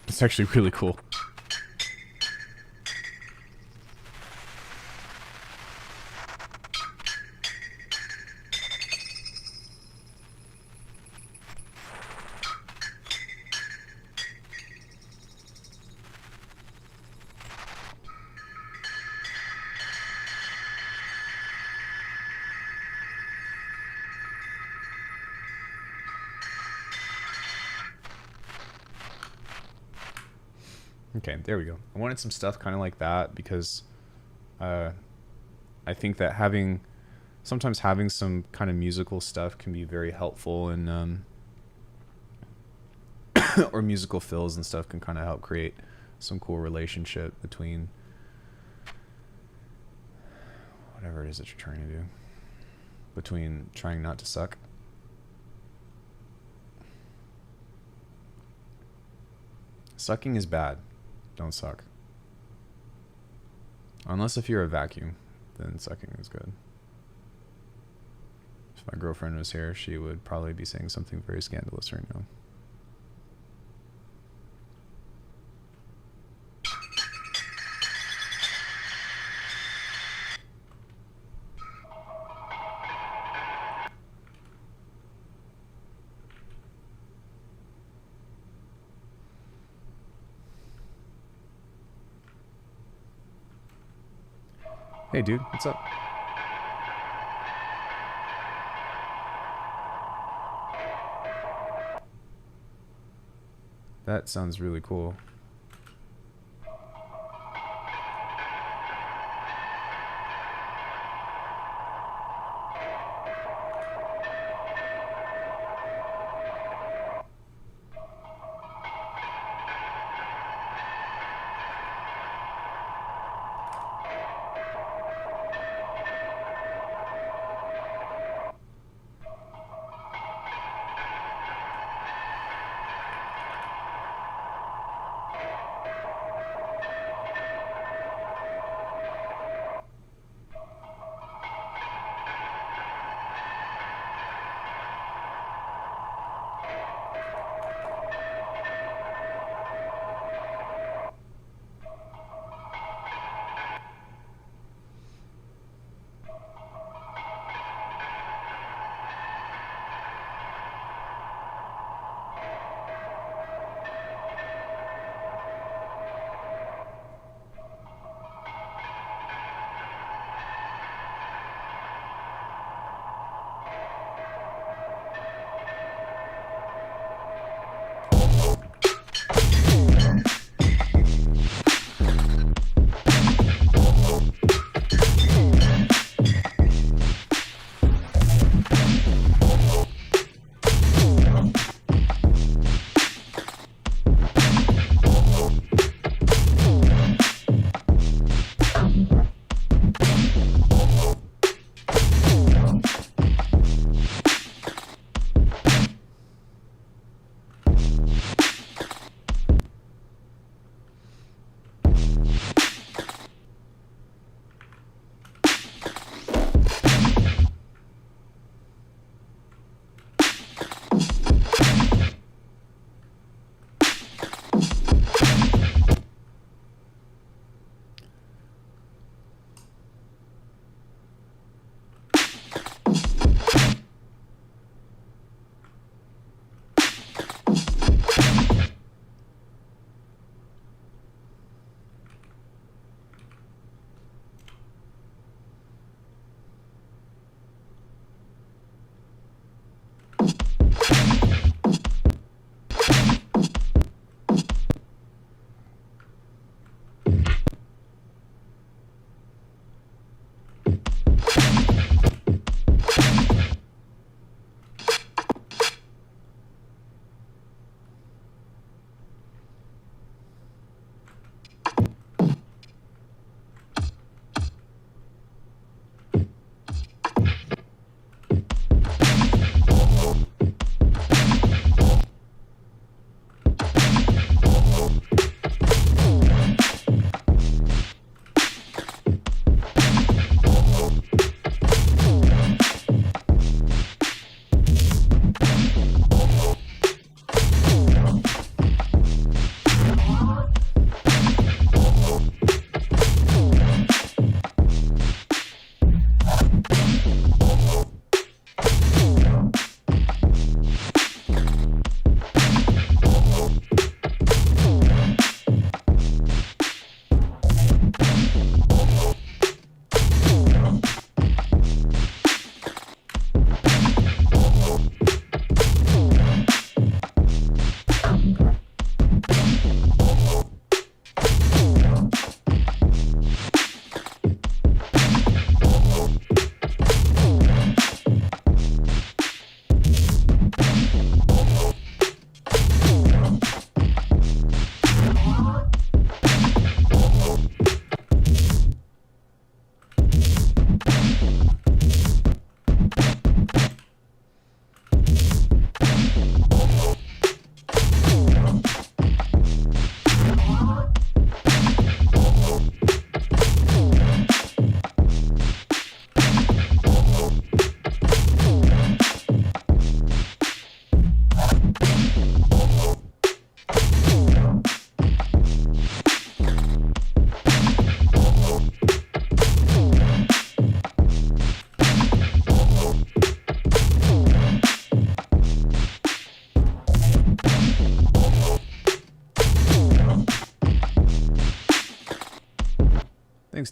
It's actually really cool. Okay, there we go. I wanted some stuff kind of like that because I think that sometimes having some kind of musical stuff can be very helpful, and or musical fills and stuff can kind of help create some cool relationship between whatever it is that you're trying to do, between trying not to suck. Sucking is bad. Don't suck. Unless if you're a vacuum, then sucking is good. If my girlfriend was here, she would probably be saying something very scandalous right now. Hey dude, what's up? That sounds really cool.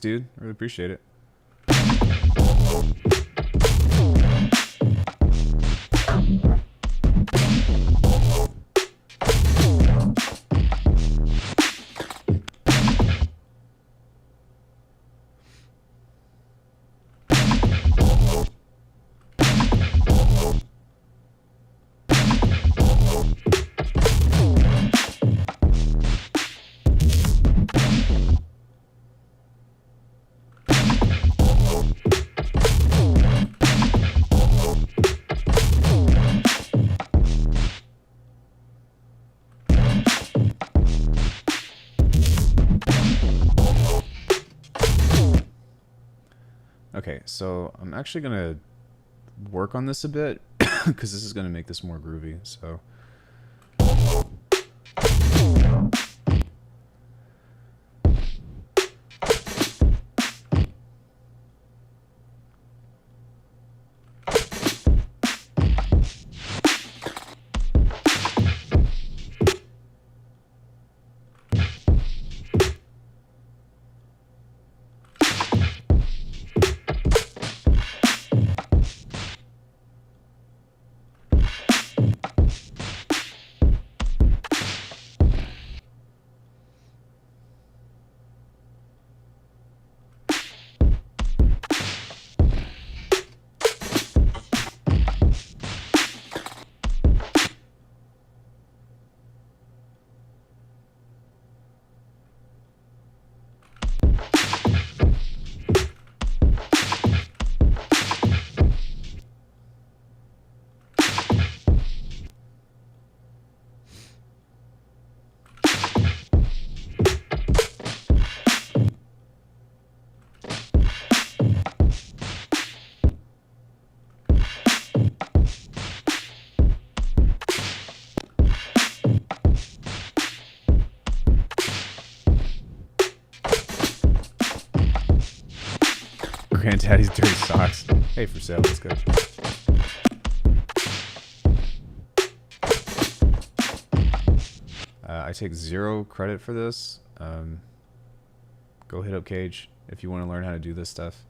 dude. I really appreciate it. Okay, so I'm actually gonna work on this a bit because this is gonna make this more groovy. So. Granddaddy's dirty socks. Hey, for sale. That's good. I take 0 credit for this. Go hit up KAGE if you want to learn how to do this stuff.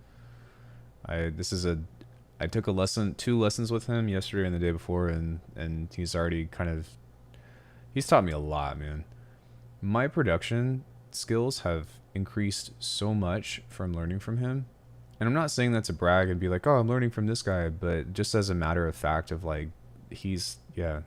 I took a lesson, 2 lessons with him yesterday and the day before, and he's already he's taught me a lot, man. My production skills have increased so much from learning from him. And I'm not saying that to brag and be like, oh, I'm learning from this guy, but just as a matter of fact of like, yeah.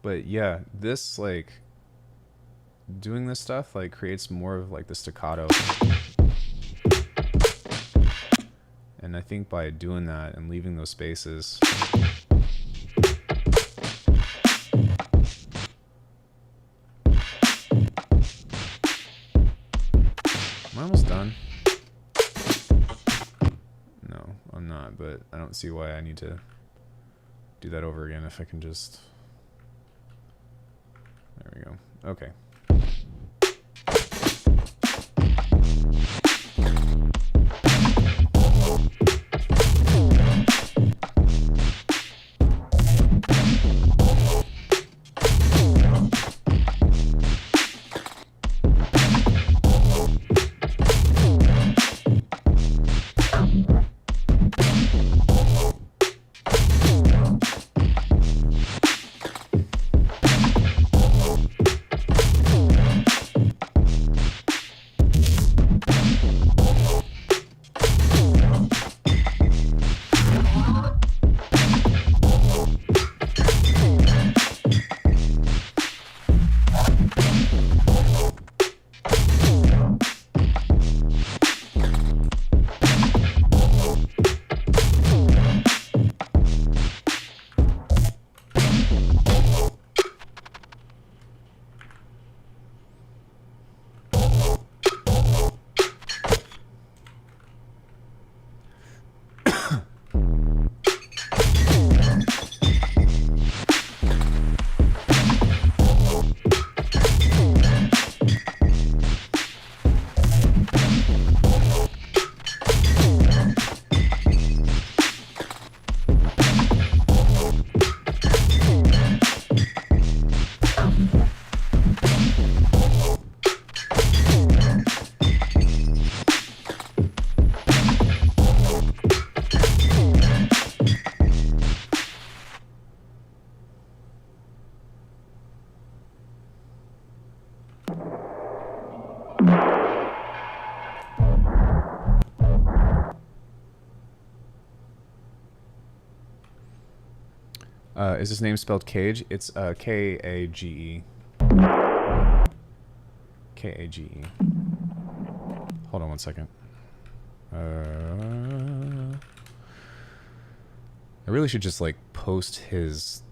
But yeah, this like doing this stuff like creates more of like the staccato. And I think by doing that and leaving those spaces, am I almost done? No, I'm not, but I don't see why I need to do that over again if I can just... There we go. Okay. Is his name spelled KAGE? It's K-A-G-E. K-A-G-E. Hold on one second. I really should just like post his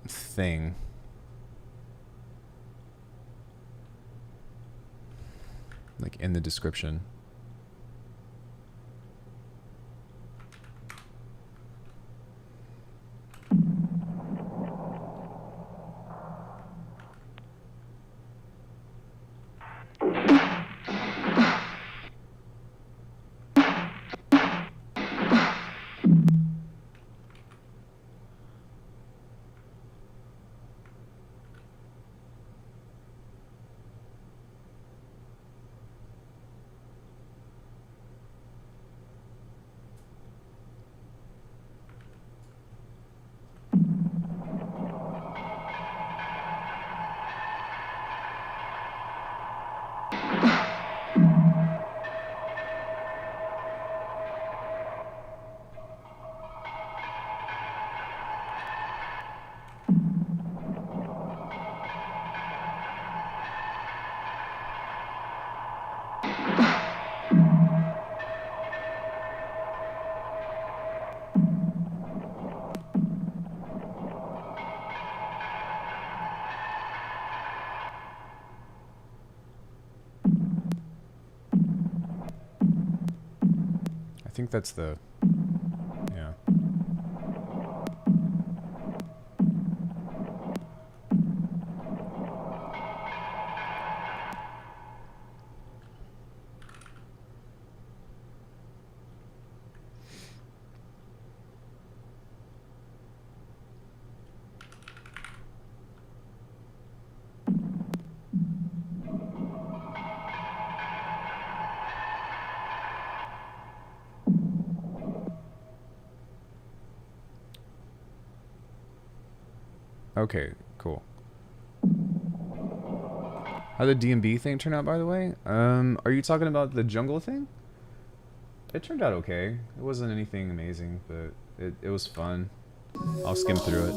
thing. Like in the description. I think that's the, yeah. Okay, cool. How did the D&B thing turn out, by the way? Are you talking about the jungle thing? It turned out okay. It wasn't anything amazing, but it was fun. I'll skim through it.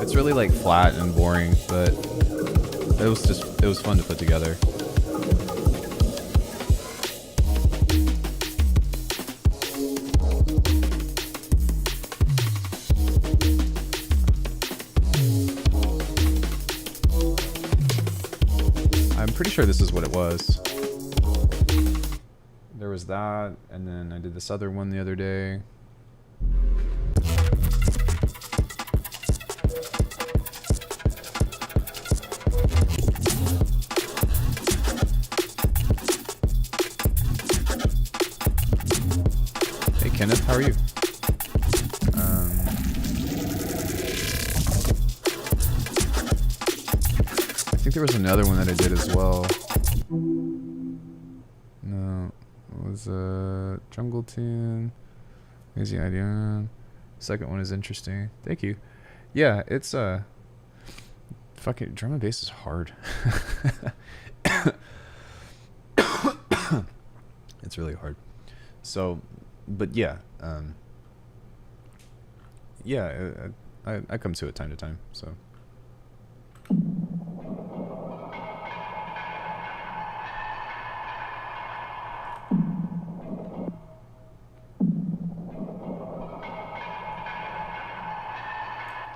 It's really like flat and boring, but it was fun to put together. I'm pretty sure this is what it was. There was that, and then I did this other one the other day. Hey Kenneth, how are you? I think there was another one that I did as well. No, it was Jungle Tune. Easy idea. Second one is interesting. Thank you. Yeah, it's fucking drum and bass is hard. It's really hard. So, but yeah, yeah, I come to it time to time. So.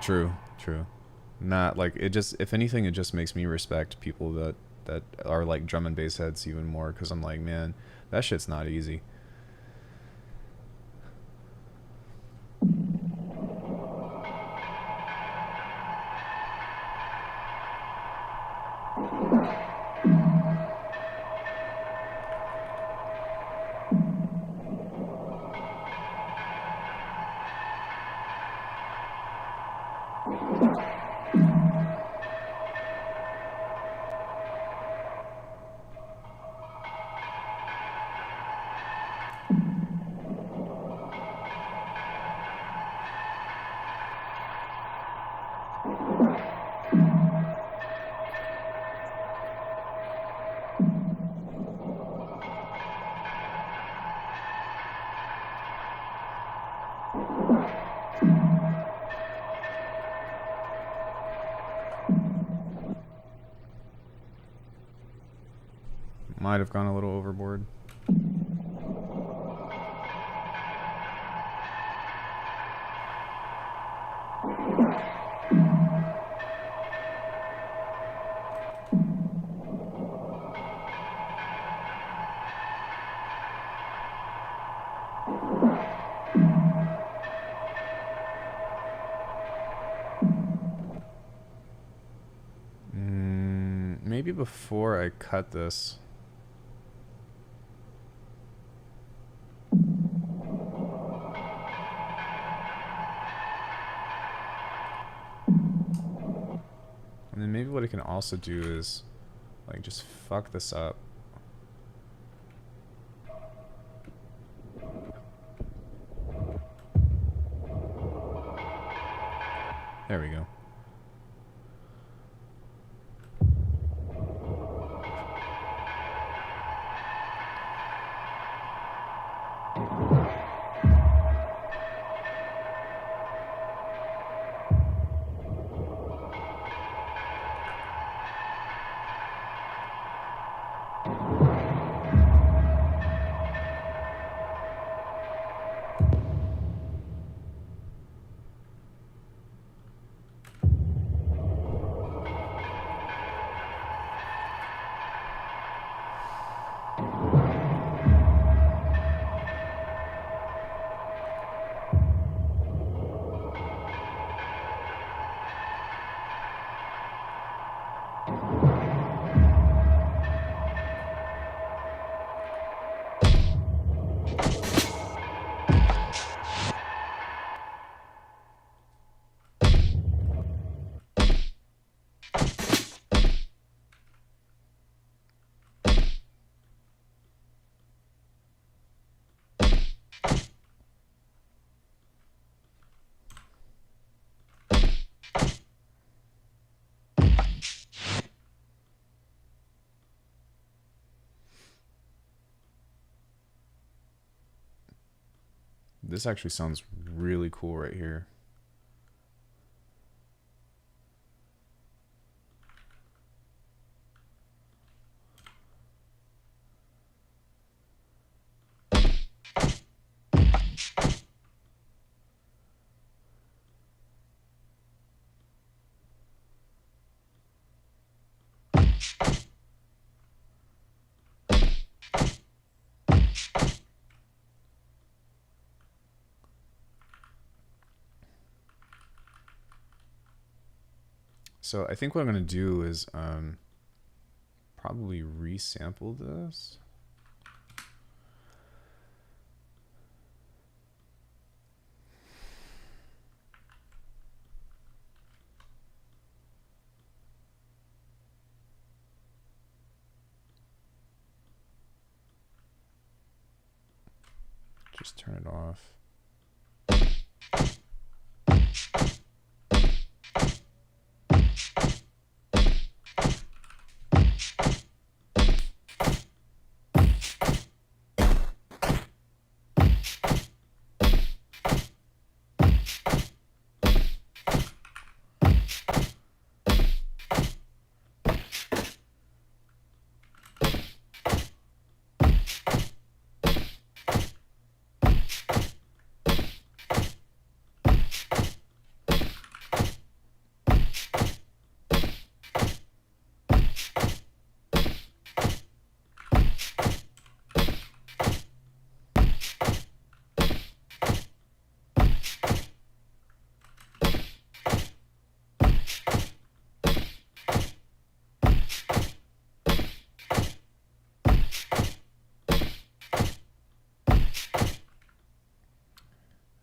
True, true. Not like it just, if anything, it just makes me respect people that are like drum and bass heads even more, because I'm like, man, that shit's not easy. Might have gone a little overboard. Maybe before I cut this. And then maybe what I can also do is like just fuck this up. There we go. This actually sounds really cool right here. So I think what I'm going to do is probably resample this. Just turn it off.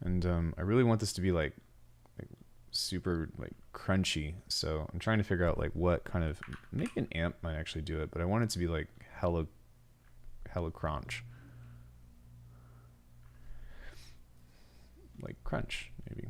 And I really want this to be like super like crunchy, so I'm trying to figure out like what kind of, maybe an amp might actually do it, but I want it to be like hella crunch, like crunch maybe.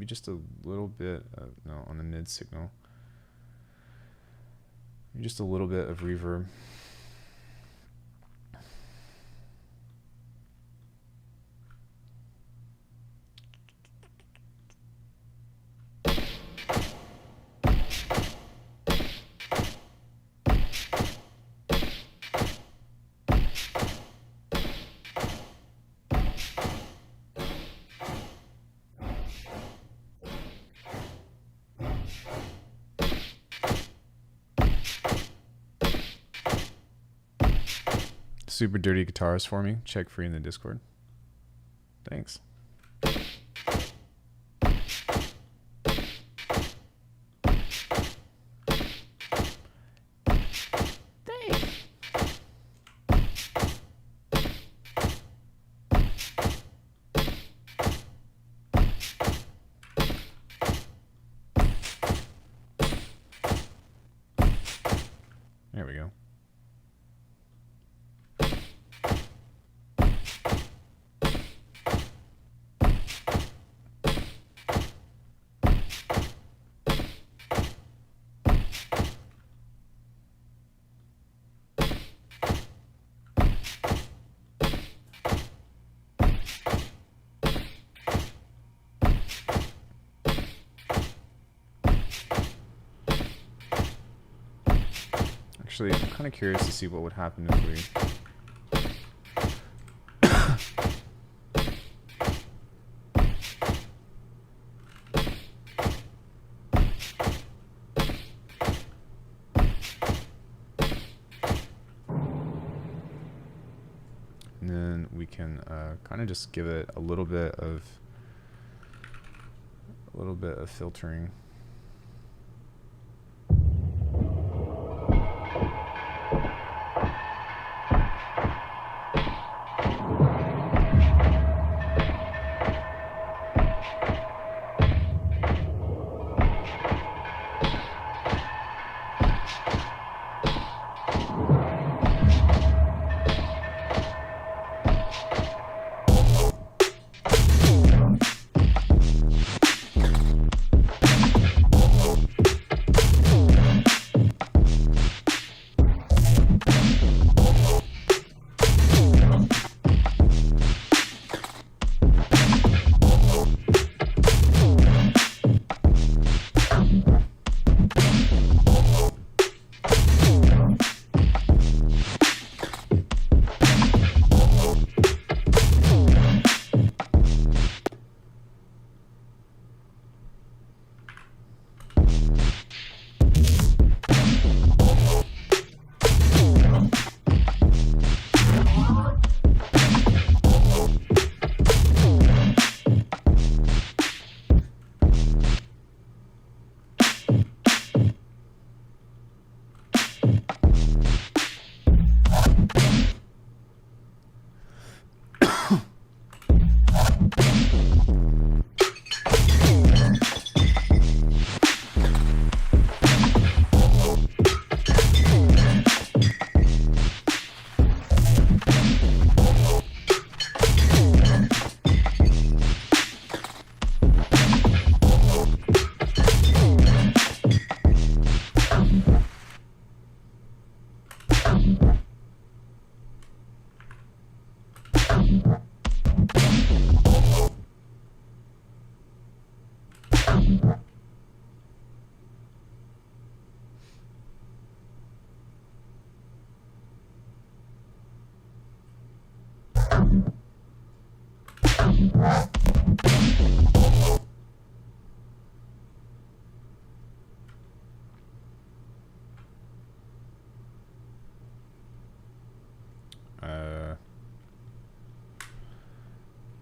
maybe just a little bit of, no, on the mid signal. Maybe just a little bit of reverb. Super dirty guitars for me. Check free in the Discord. Thanks. There we go. Actually, I'm kind of curious to see what would happen if we... And then we can kind of just give it a little bit of filtering.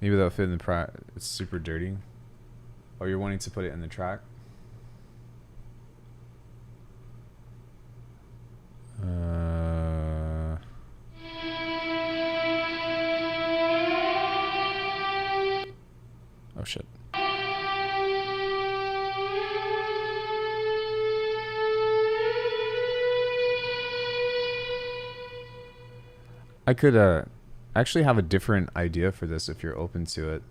Maybe that'll fit in the it's super dirty. Oh, you're wanting to put it in the track? Oh shit. I could actually have a different idea for this if you're open to it.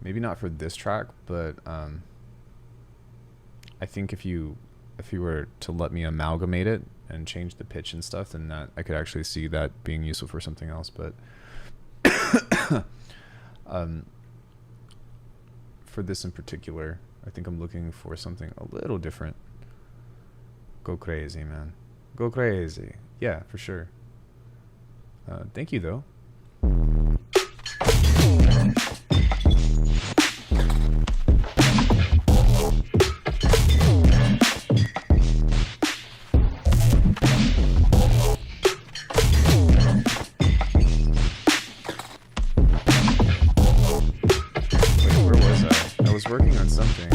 Maybe not for this track, but I think if you were to let me amalgamate it and change the pitch and stuff, then that I could actually see that being useful for something else. But for this in particular, I think I'm looking for something a little different. Go crazy, man. Go crazy. Yeah, for sure. Thank you, though. Working on something.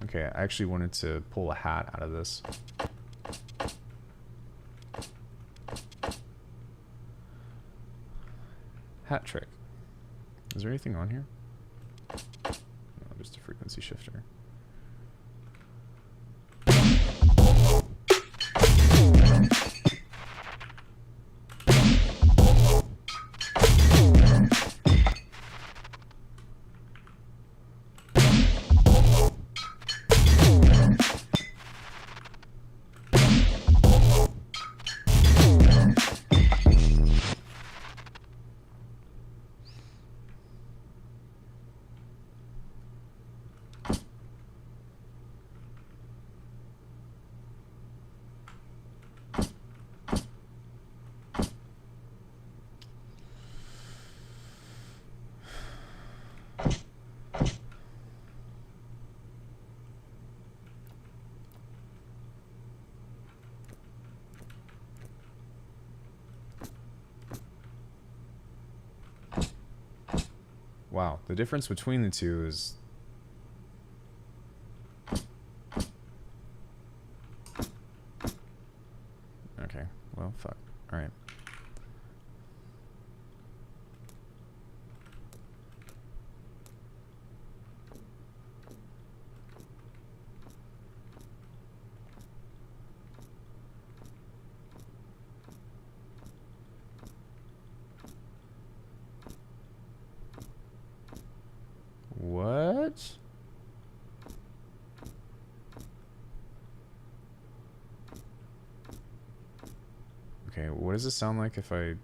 Okay, I actually wanted to pull a hat out of this. Hat trick. Is there anything on here? No, just a frequency shifter. Wow, the difference between the two is... Okay, well, fuck. Alright. What? Okay, what does it sound like if I...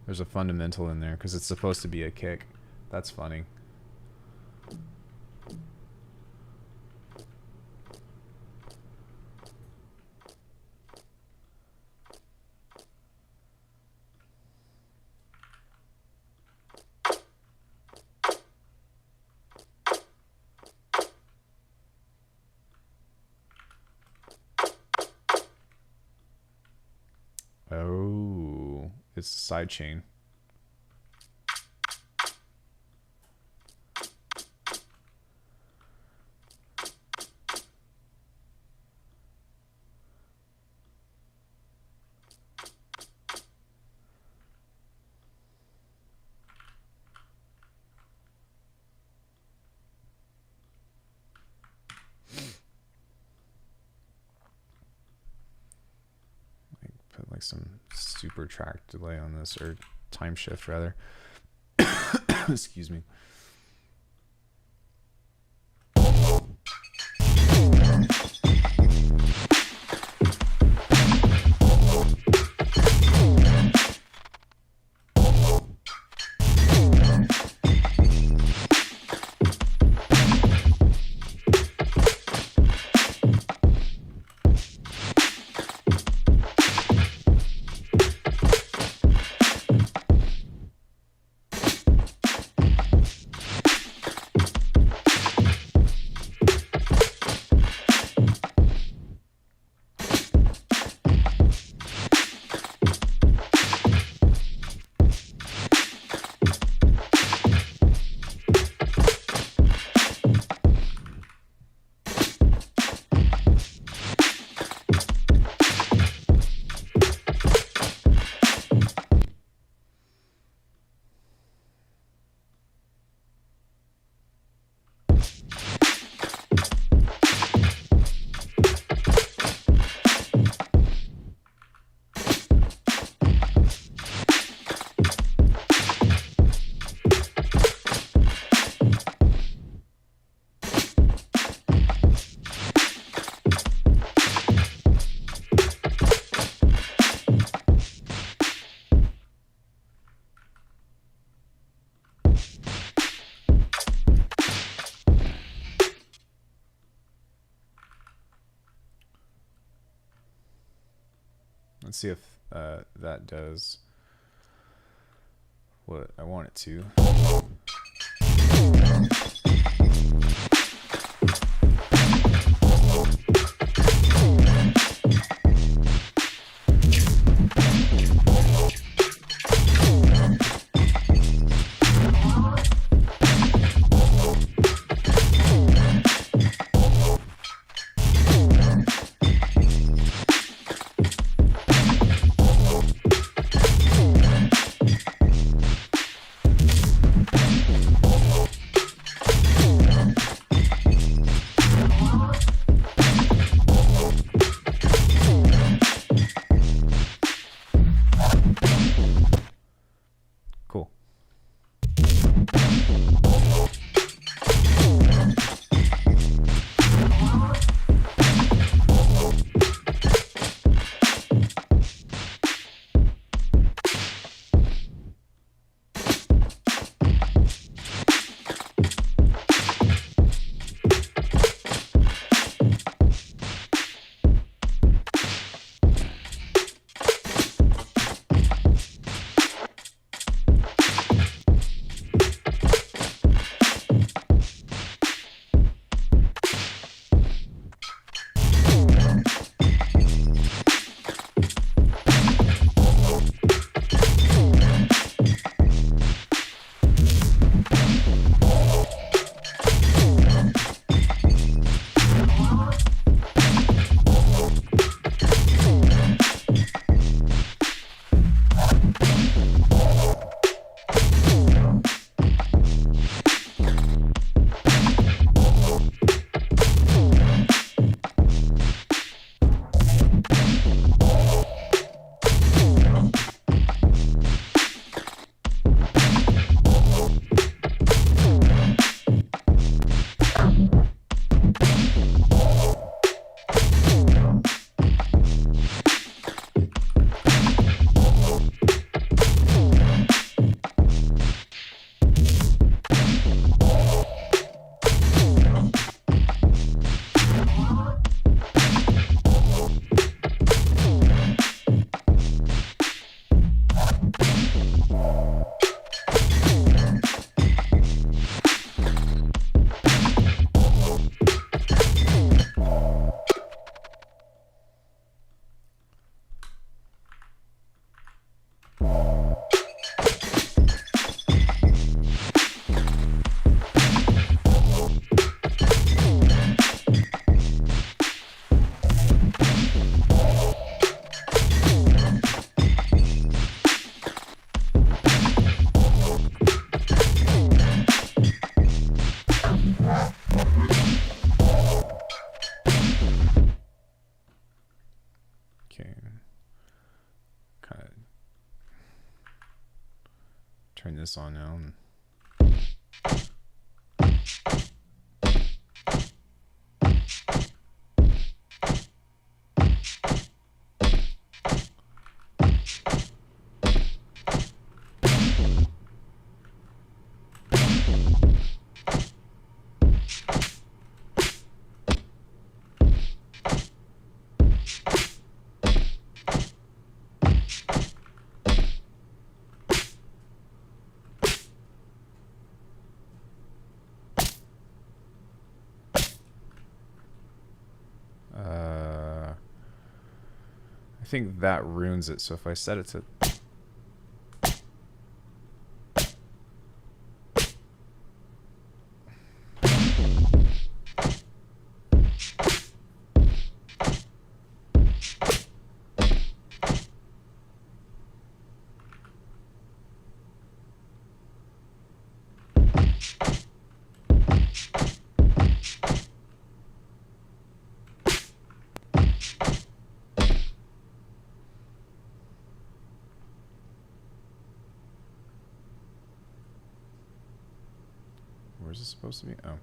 There's a fundamental in there because it's supposed to be a kick. That's funny. Oh, it's a sidechain. Put like some super track delay on this, or time shift rather. Excuse me. Let's see if that does what I want it to. Cool. Turn this on now. I think that ruins it, so if I set it to... Where's it supposed to be? Oh.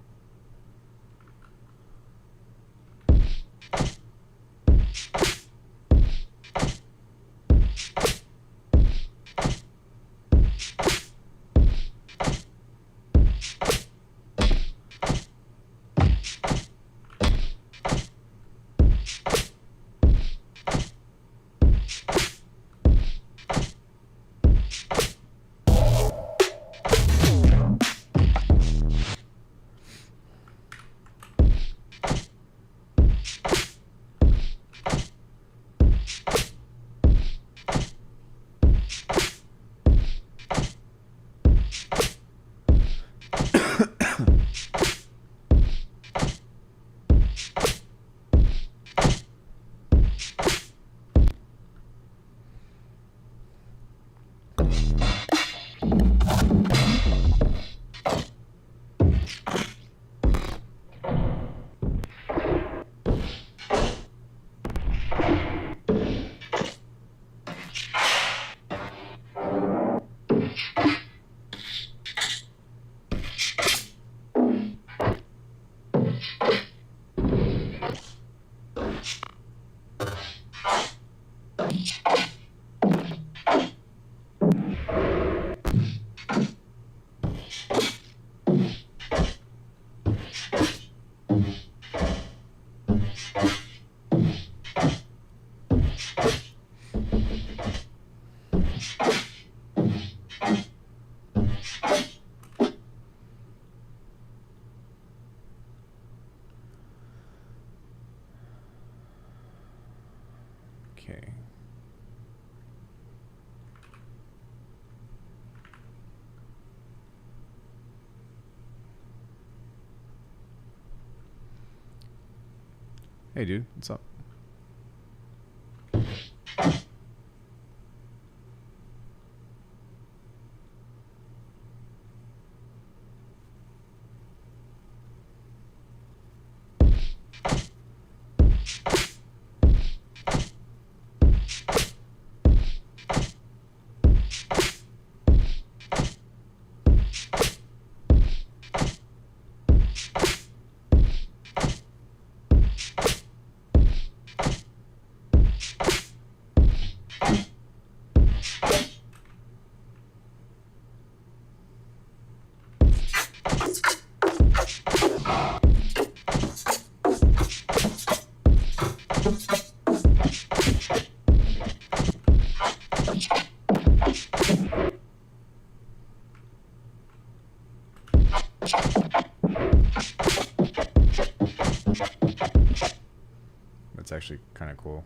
Okay. Hey dude, what's up? That's actually kind of cool.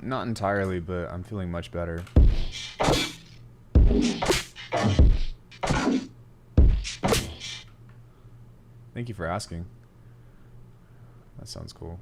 Not entirely, but I'm feeling much better. Thank you for asking. That sounds cool.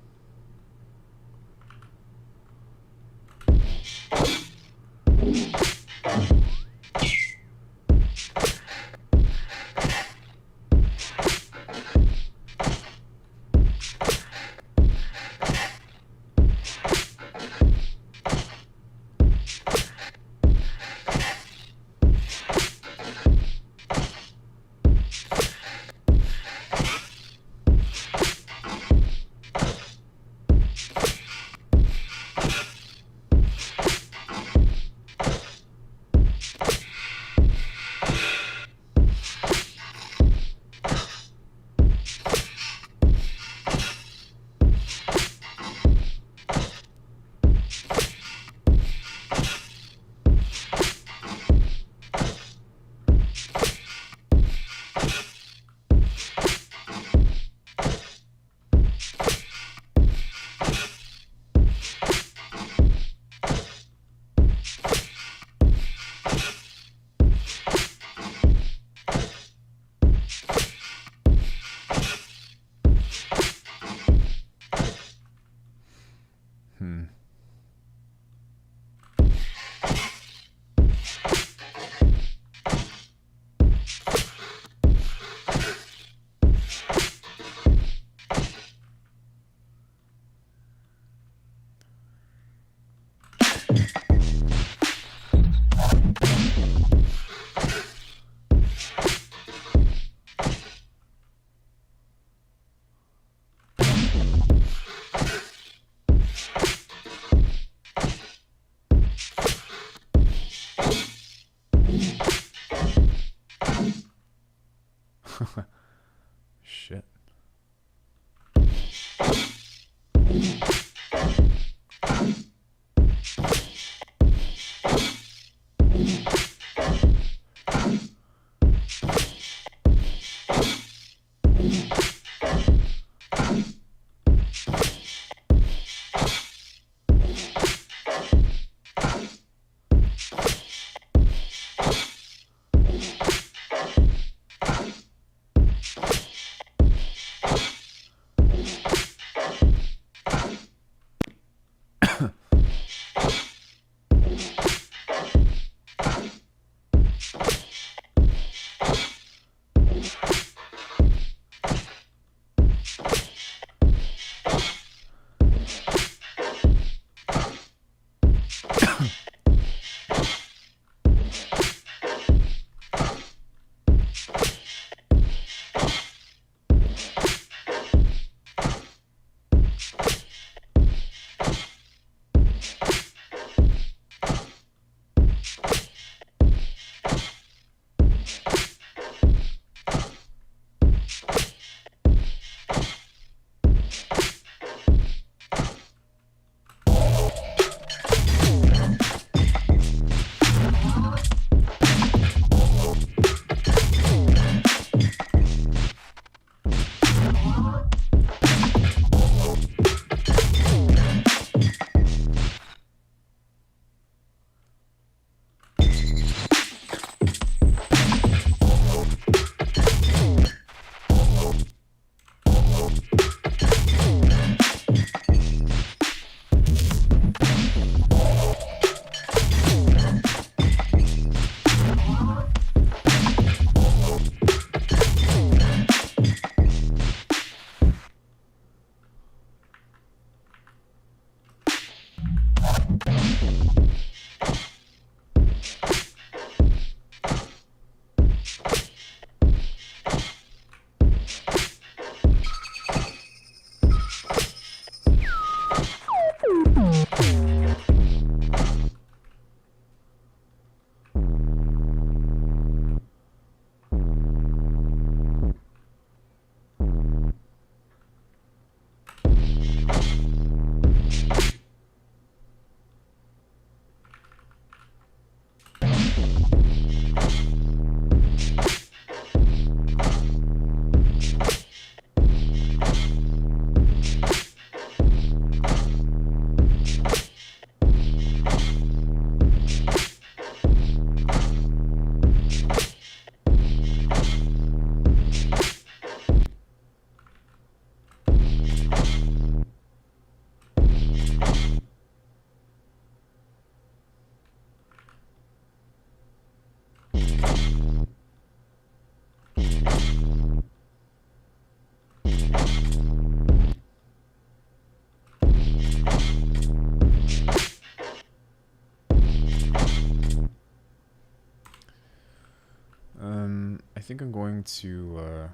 I think I'm going to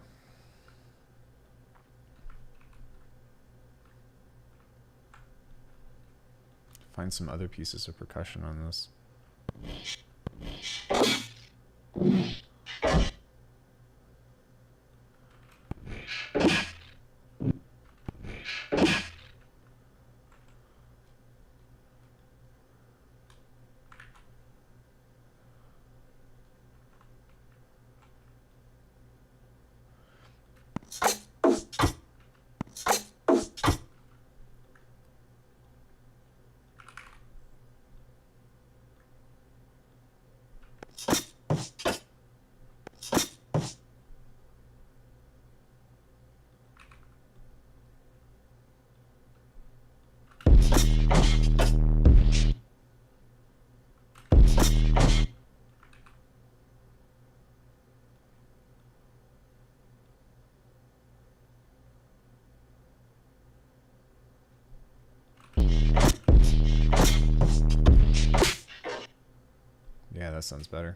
find some other pieces of percussion on this. Yeah, that sounds better.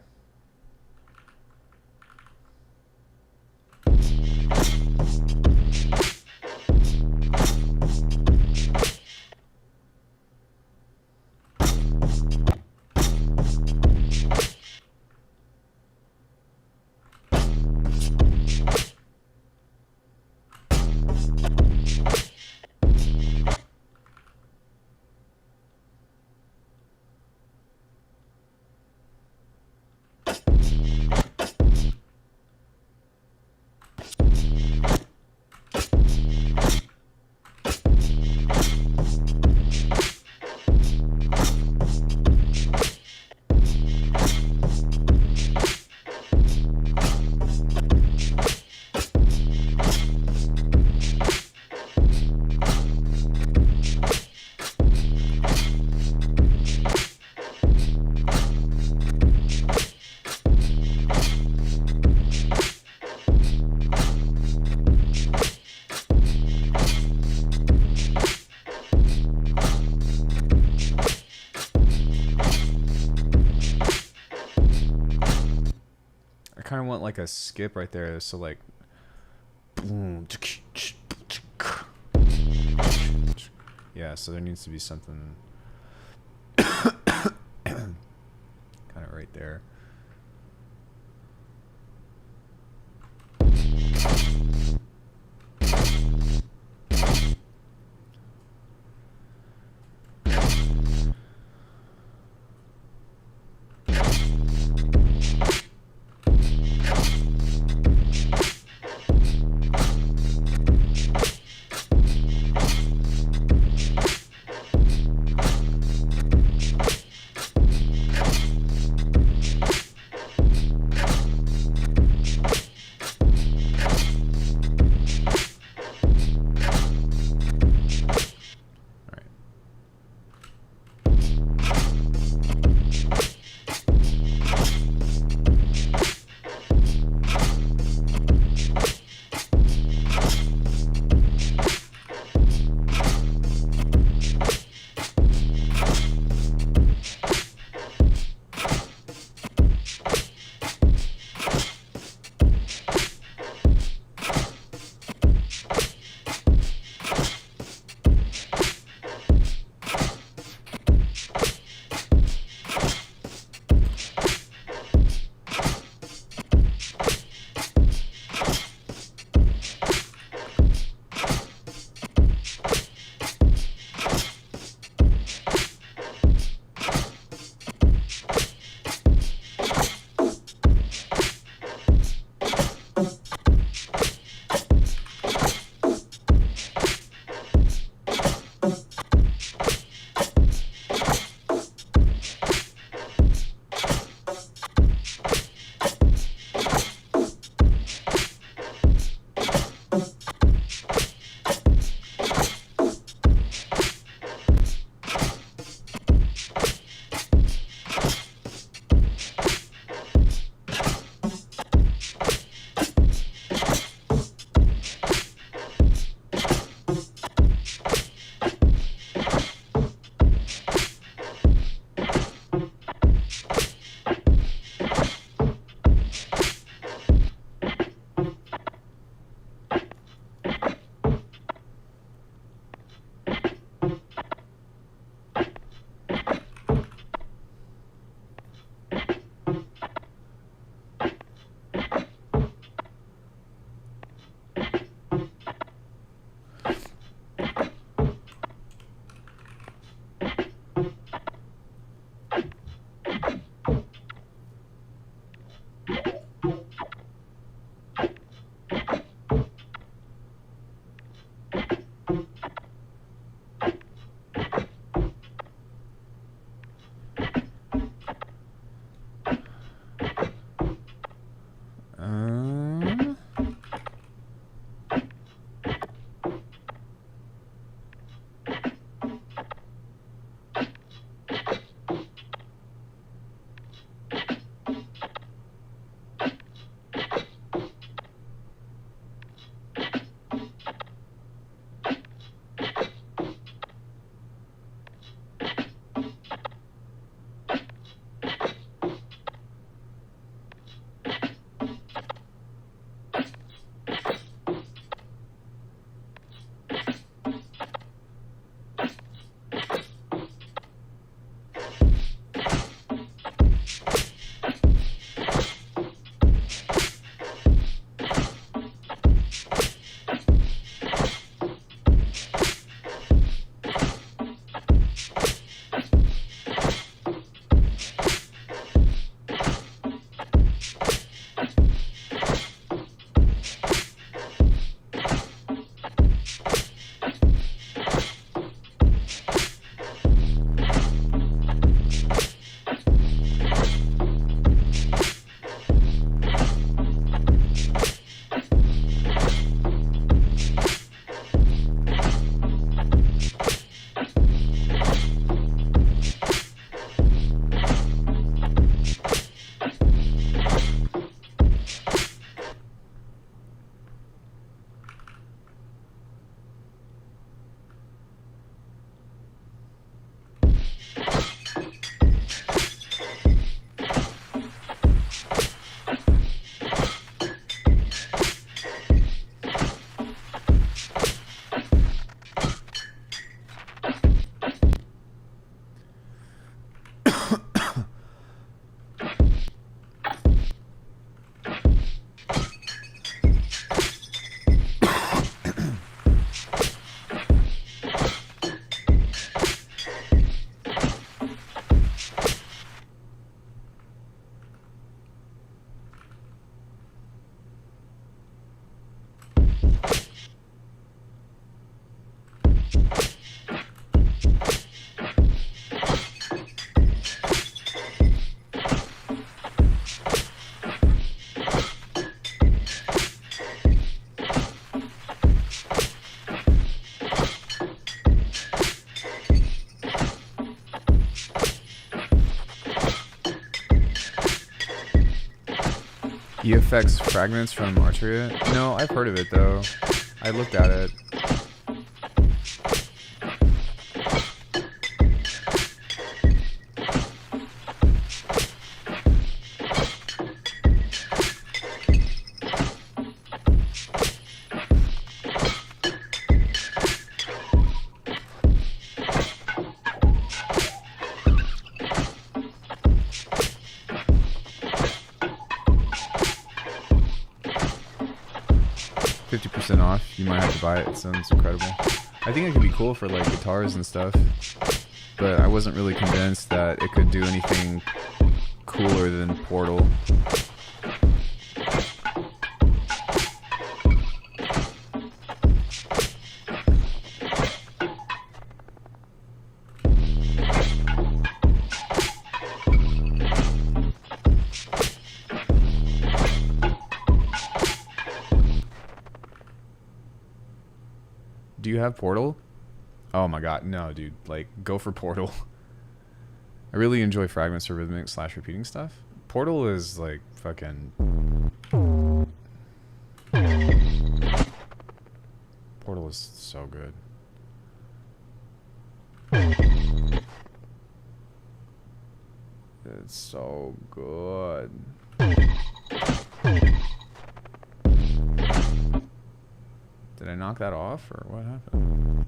I kind of want like a skip right there, so like boom. Yeah, so there needs to be something kind of right there. EFX fragments from Arteria? No, I've heard of it though. I looked at it. 50% off. You might have to buy it. It sounds incredible. I think it could be cool for like guitars and stuff, but I wasn't really convinced that it could do anything cooler than Portal. Do you have Portal? Oh my god, no, dude. Like, go for Portal. I really enjoy fragments or rhythmic / repeating stuff. Portal is like fucking... Portal is so good. It's so good. Did I knock that off, or what happened?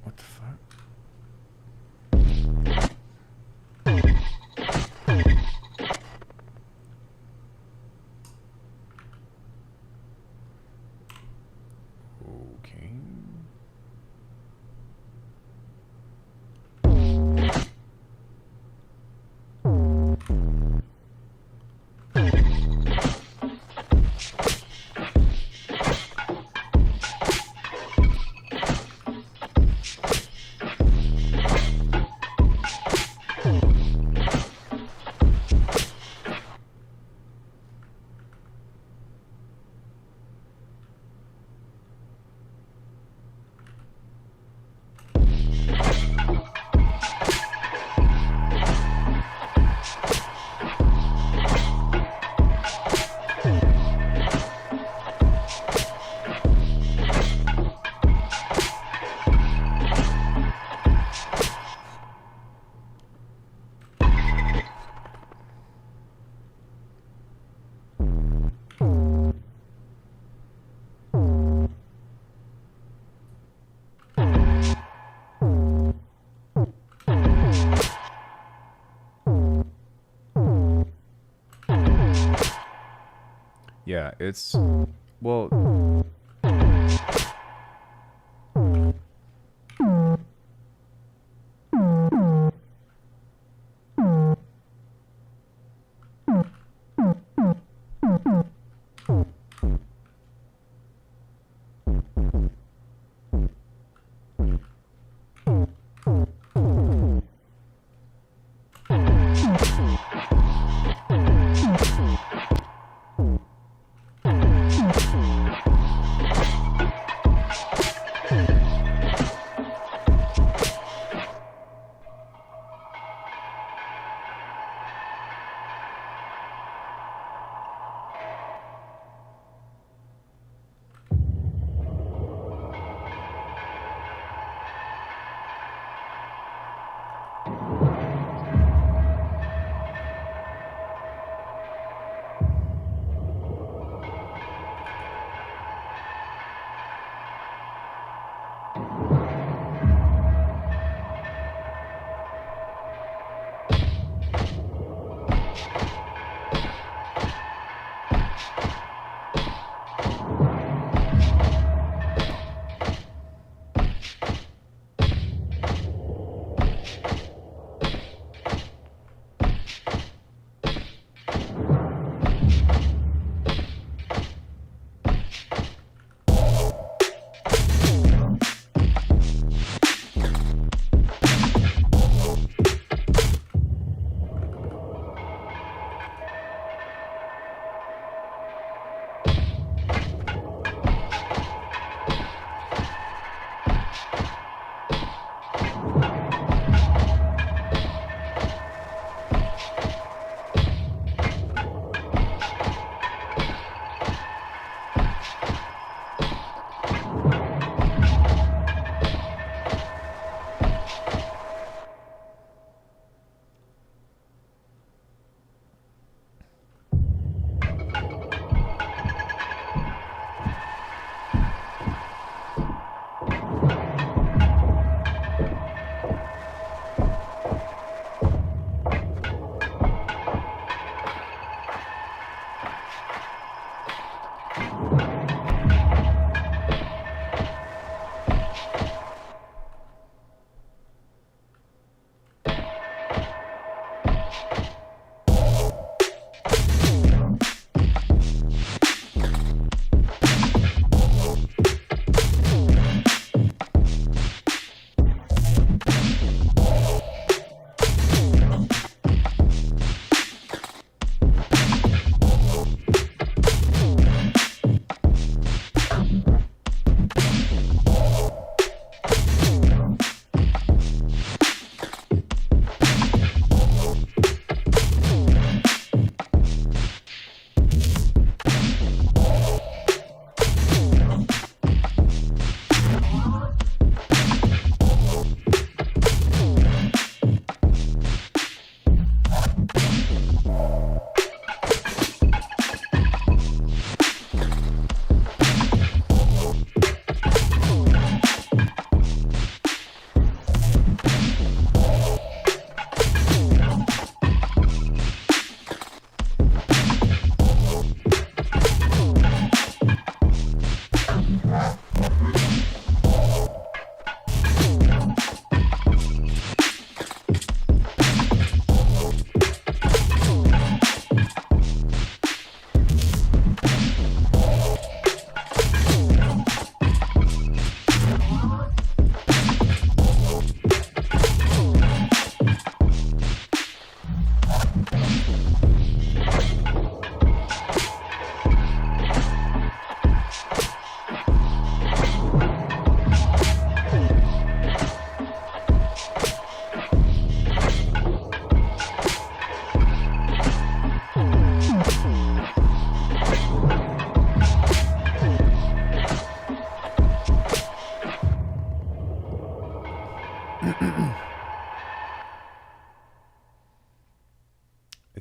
What the fuck? Okay. Yeah, it's... Well...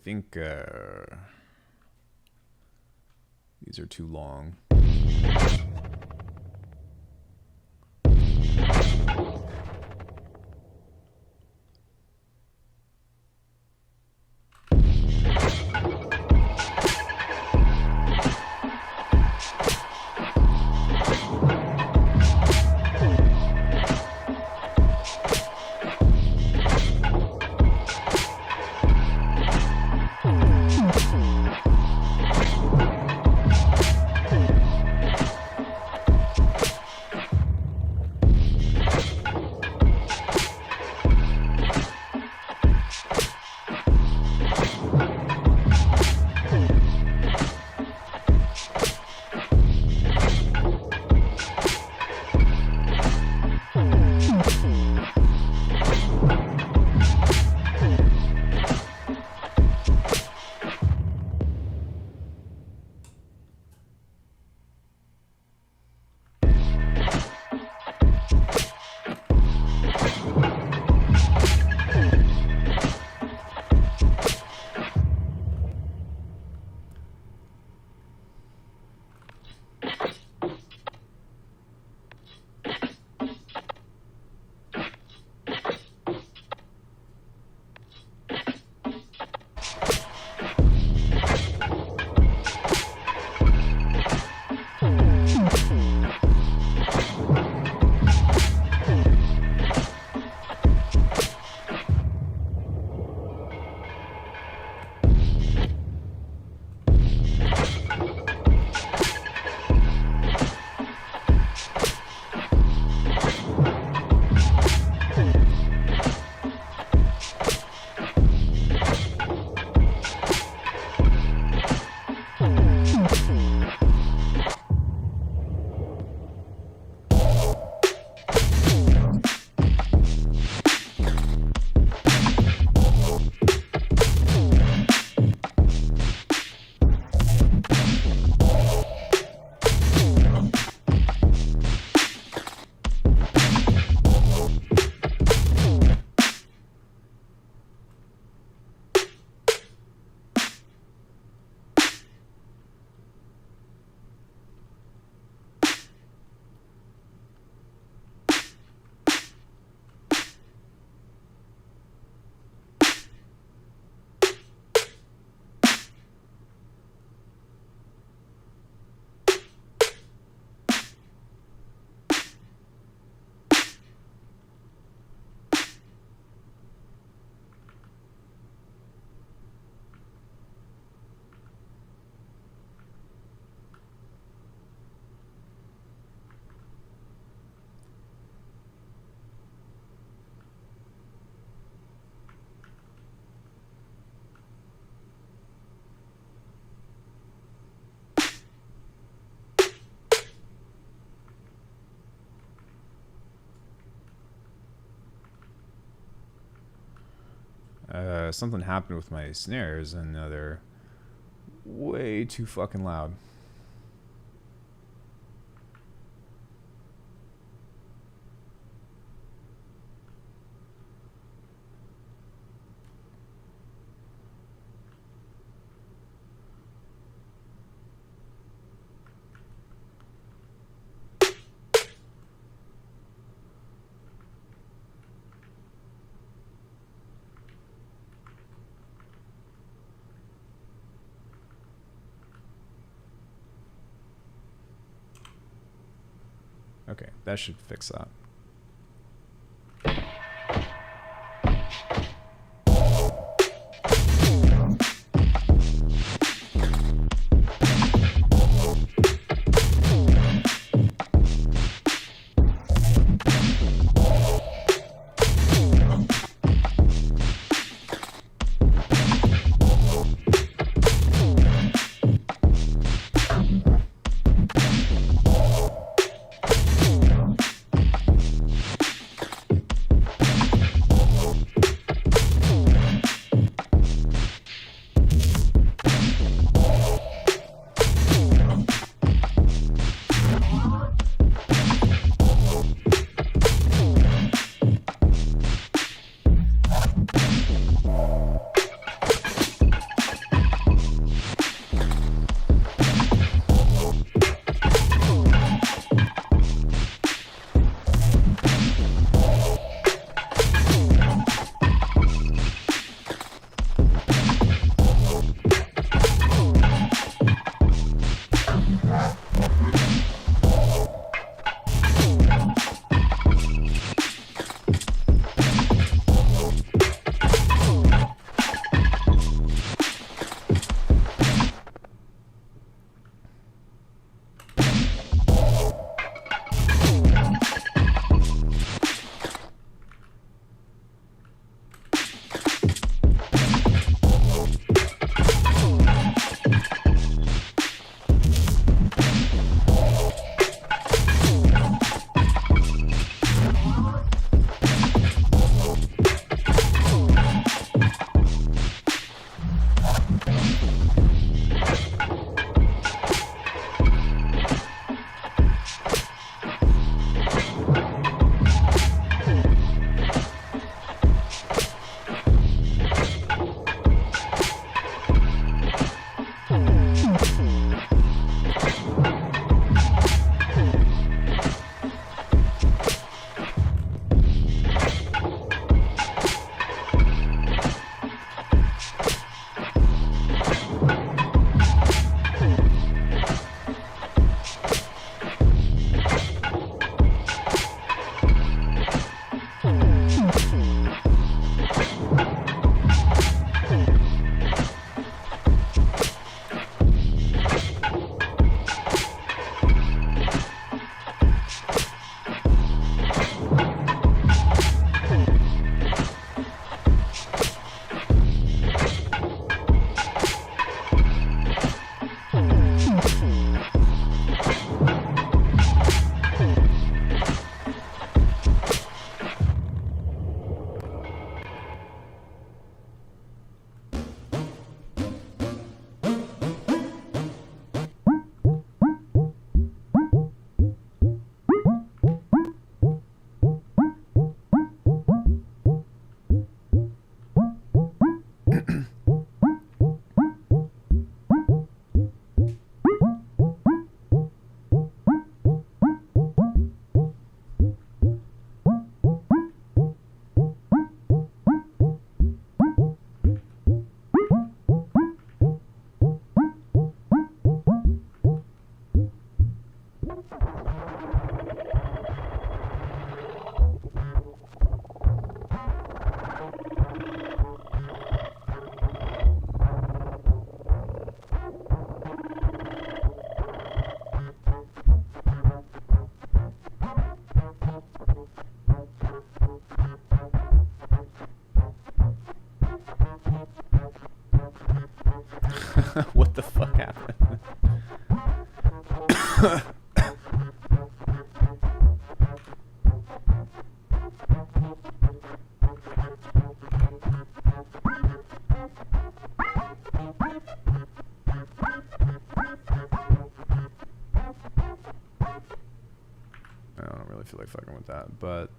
think these are too long. Something happened with my snares, and they're way too fucking loud. Okay, that should fix that. What the fuck happened? I don't really feel like fucking with that, but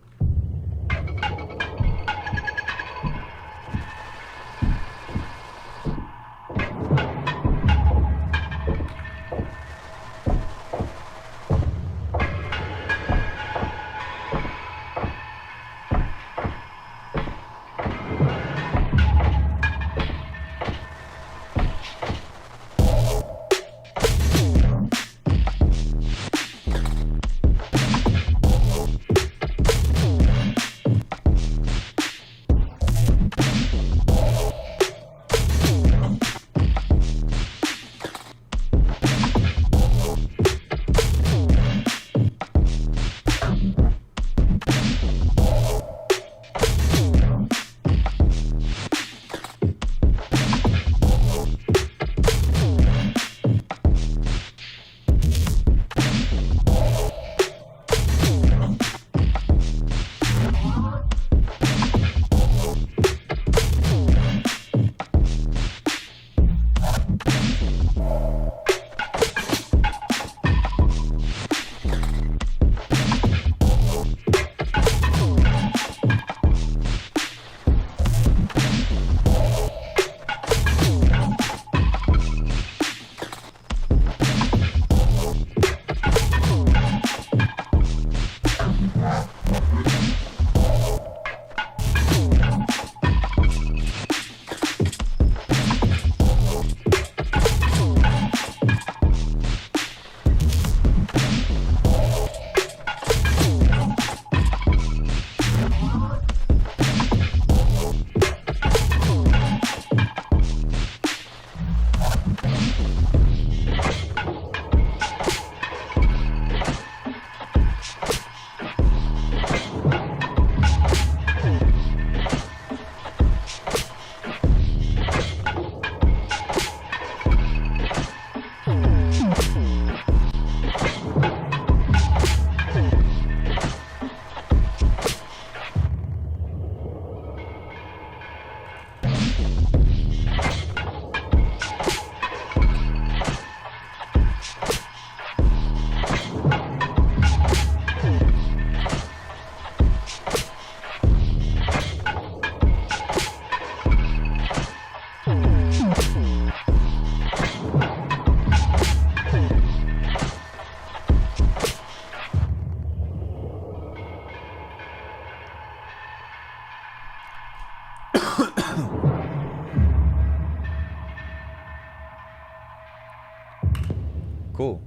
cool.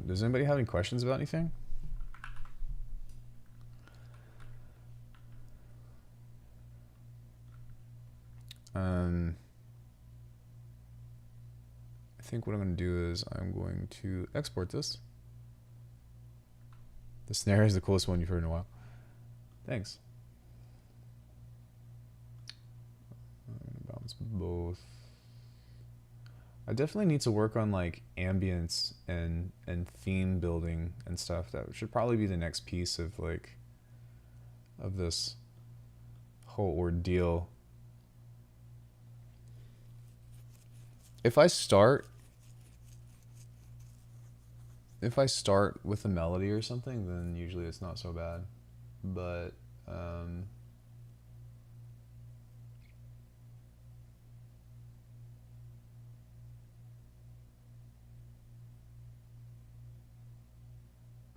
Does anybody have any questions about anything? I think what I'm going to do is I'm going to export this. The snare is the coolest one you've heard in a while. Thanks. I'm going to bounce both. I definitely need to work on like ambience and theme building and stuff. That should probably be the next piece of like of this whole ordeal. If I start with a melody or something, then usually it's not so bad. But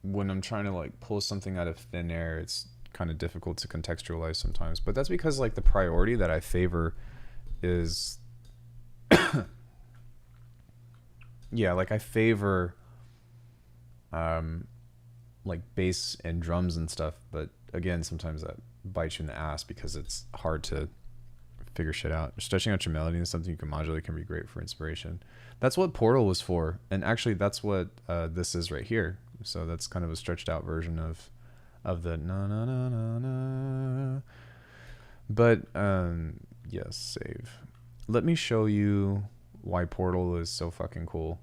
when I'm trying to like pull something out of thin air, it's kind of difficult to contextualize sometimes. But that's because like the priority that I favor is yeah, like I favor like bass and drums and stuff, but again, sometimes that bites you in the ass because it's hard to figure shit out. Stretching out your melody and something you can modulate can be great for inspiration. That's what Portal was for, and actually that's what this is right here. So that's kind of a stretched out version of the na na na na na. But yes, save. Let me show you why Portal is so fucking cool.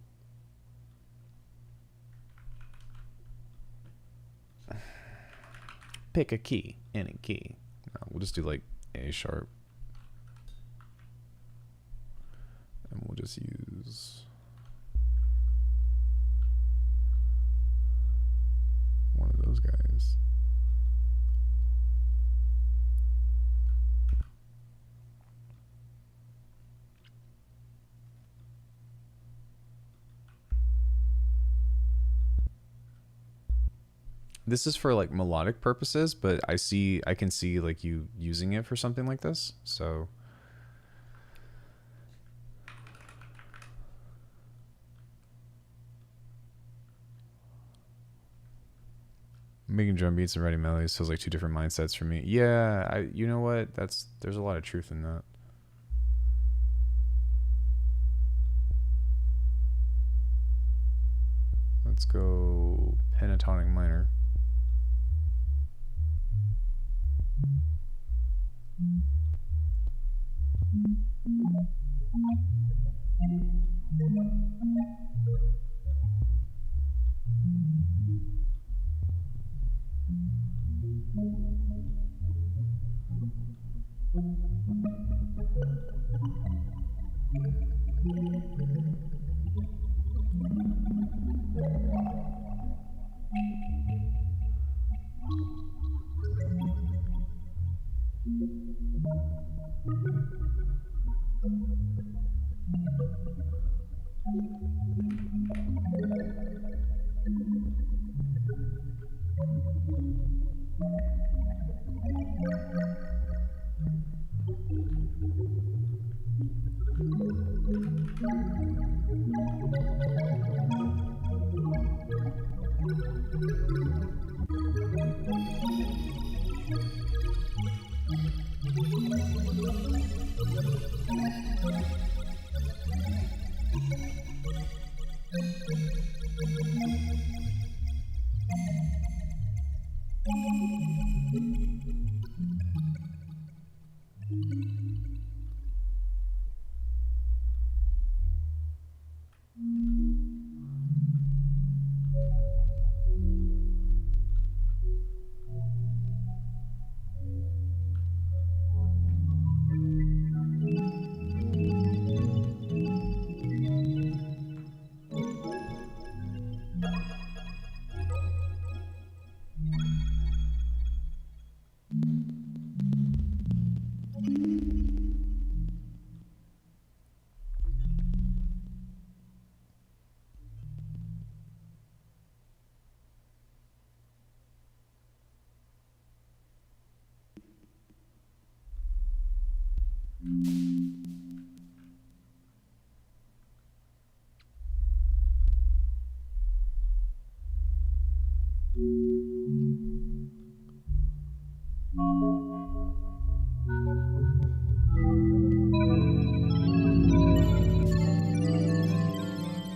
Pick a key, any key. No, we'll just do like A sharp. And we'll just use one of those guys. This is for like melodic purposes, but I can see like you using it for something like this. So making drum beats and writing melodies feels like two different mindsets for me. Yeah, you know what? There's a lot of truth in that. Let's go pentatonic minor.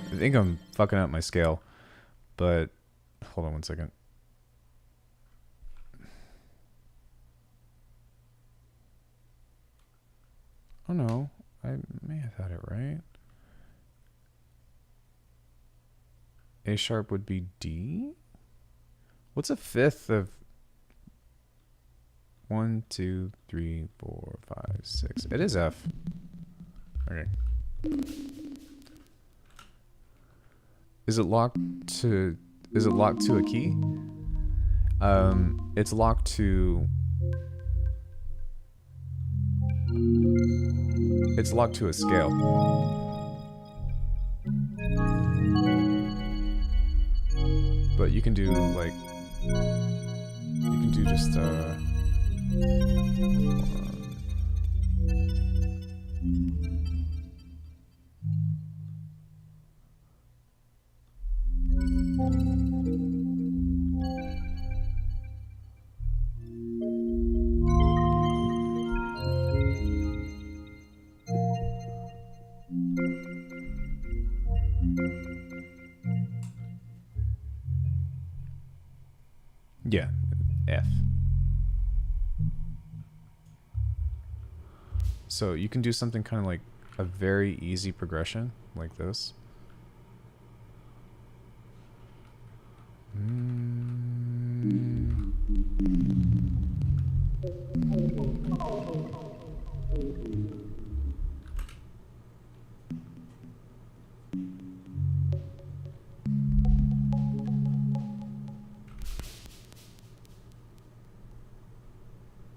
I think I'm fucking up my scale, but hold on one second. Oh no, I may have had it right. A sharp would be D? What's a fifth of 1, 2, 3, 4, 5, 6? It is F. Okay. Is it locked to a key? It's locked to a scale. But you can do like just hold on. Yeah, F. So you can do something kind of like a very easy progression like this.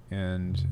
And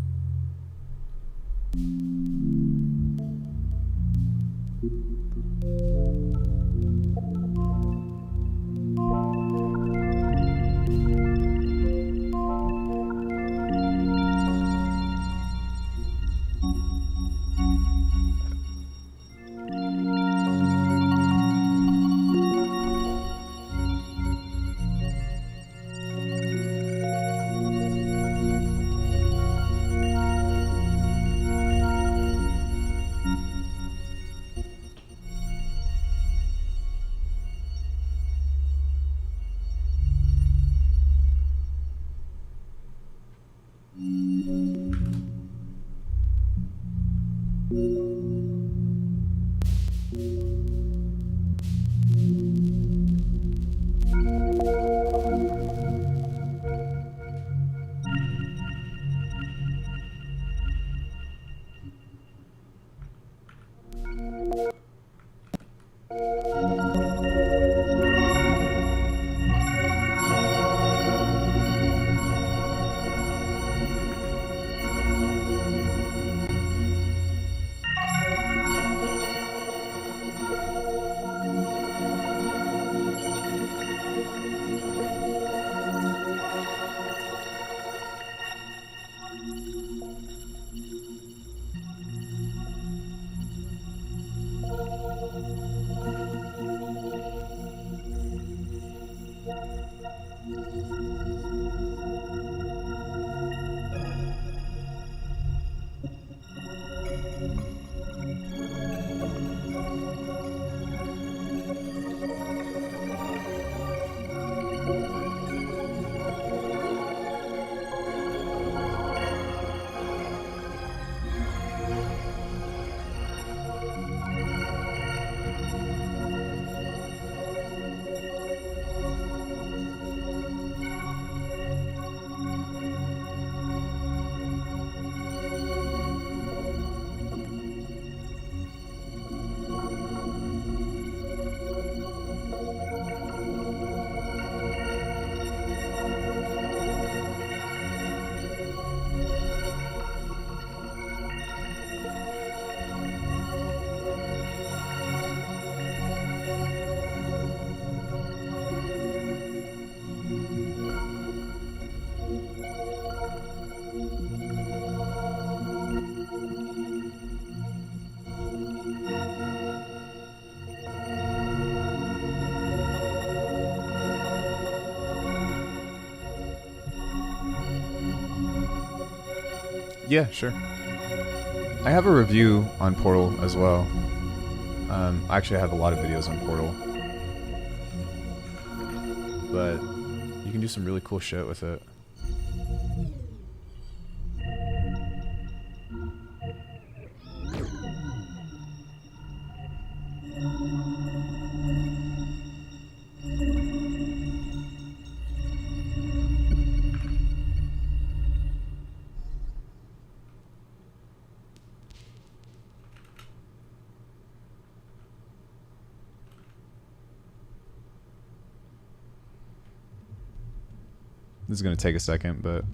yeah, sure. I have a review on Portal as well. I actually have a lot of videos on Portal. But you can do some really cool shit with it. This is going to take a second, but...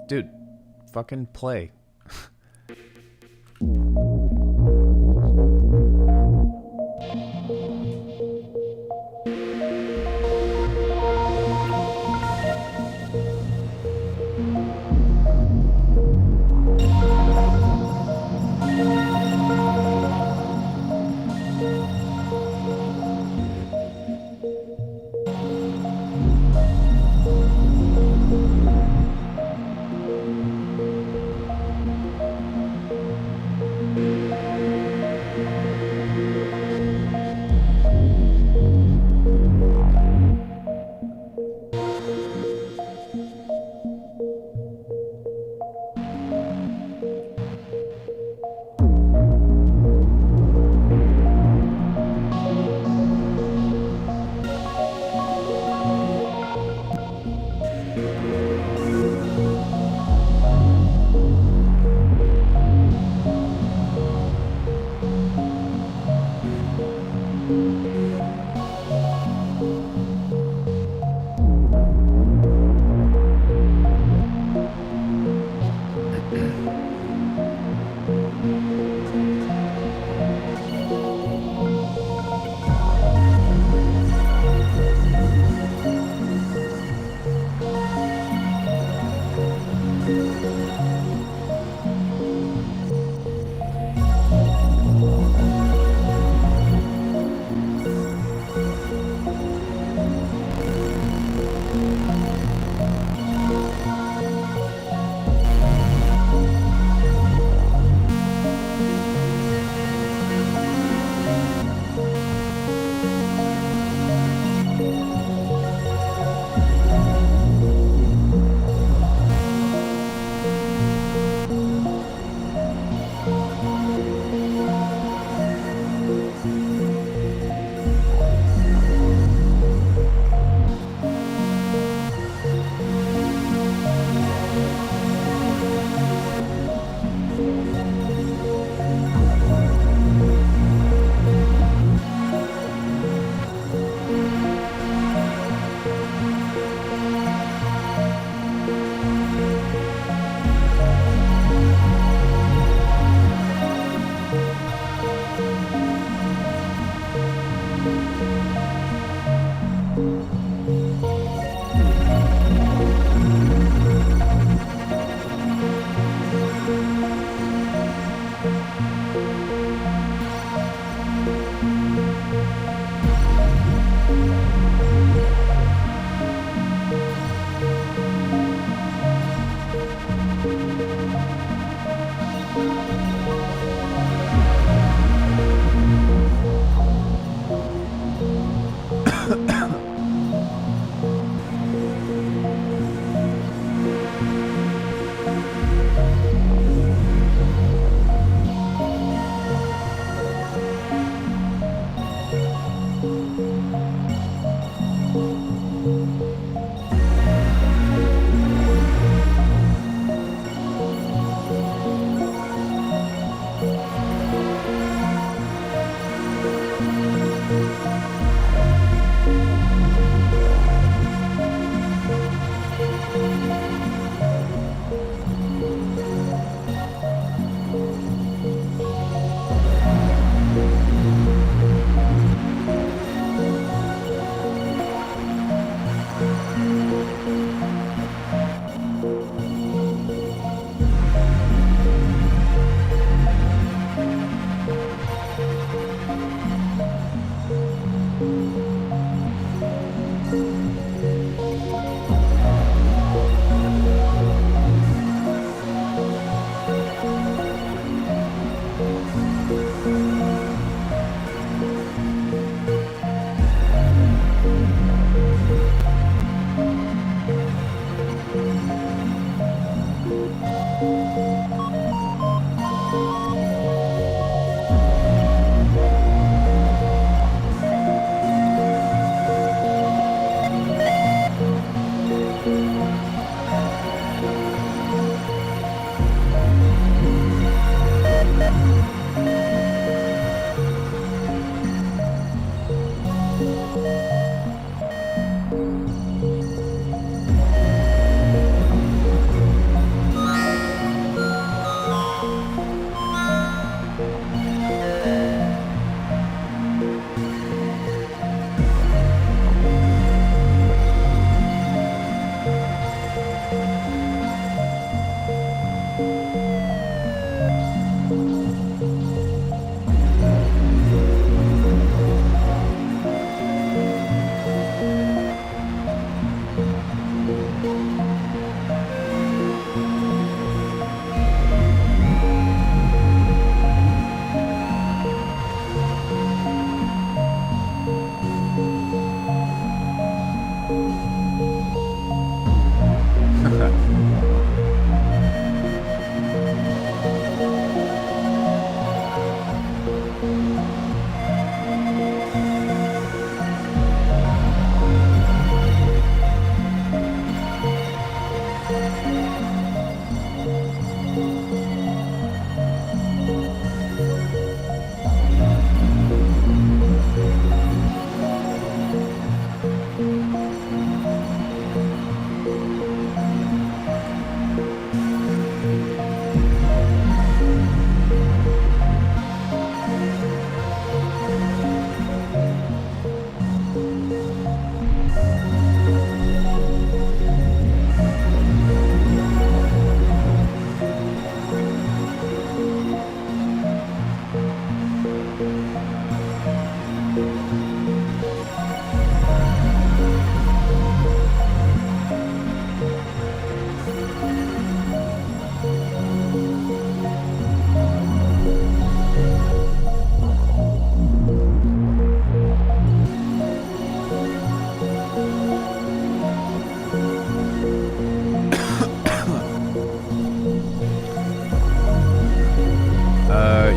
Dude, fucking play.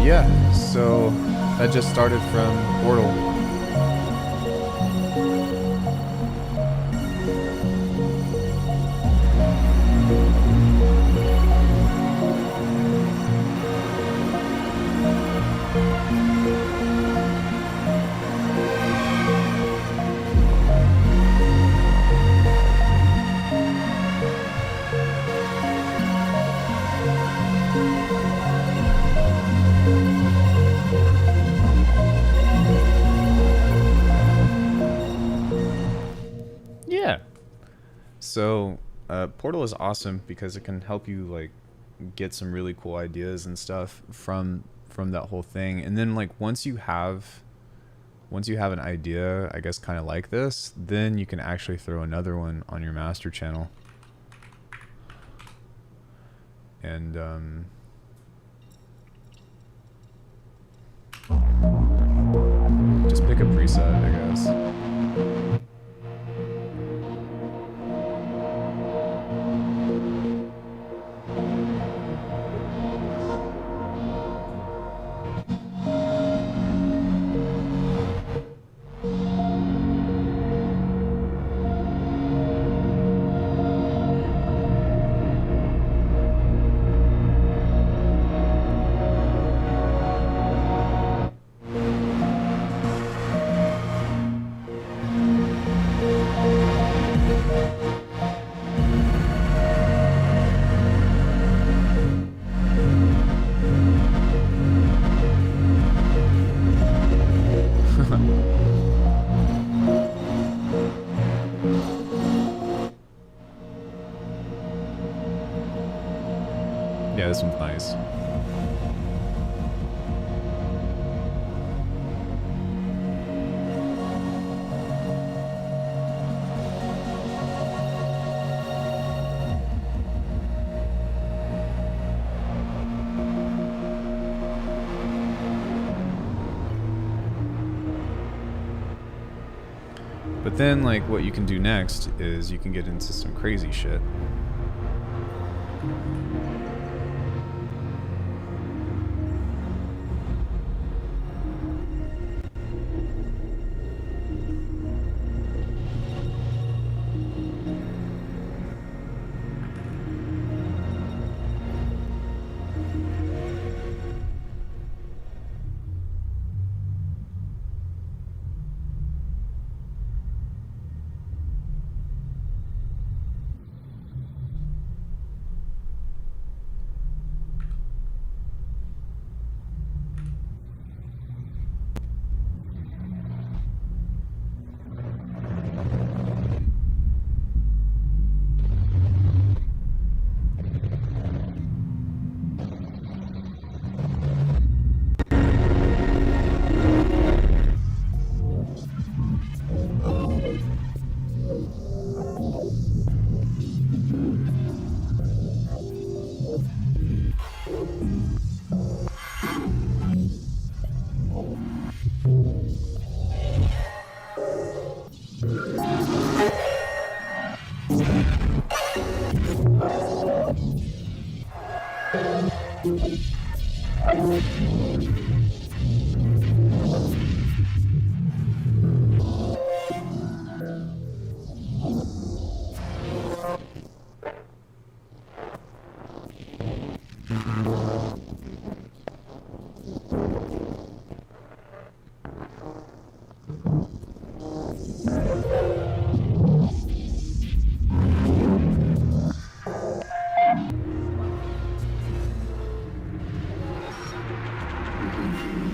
Yeah, so that just started from Portal. Yeah. So Portal is awesome because it can help you like get some really cool ideas and stuff from that whole thing. And then like once you have an idea, I guess kind of like this, then you can actually throw another one on your master channel. And just pick a preset, I guess. Yeah, this one's nice. But then, like, what you can do next is you can get into some crazy shit.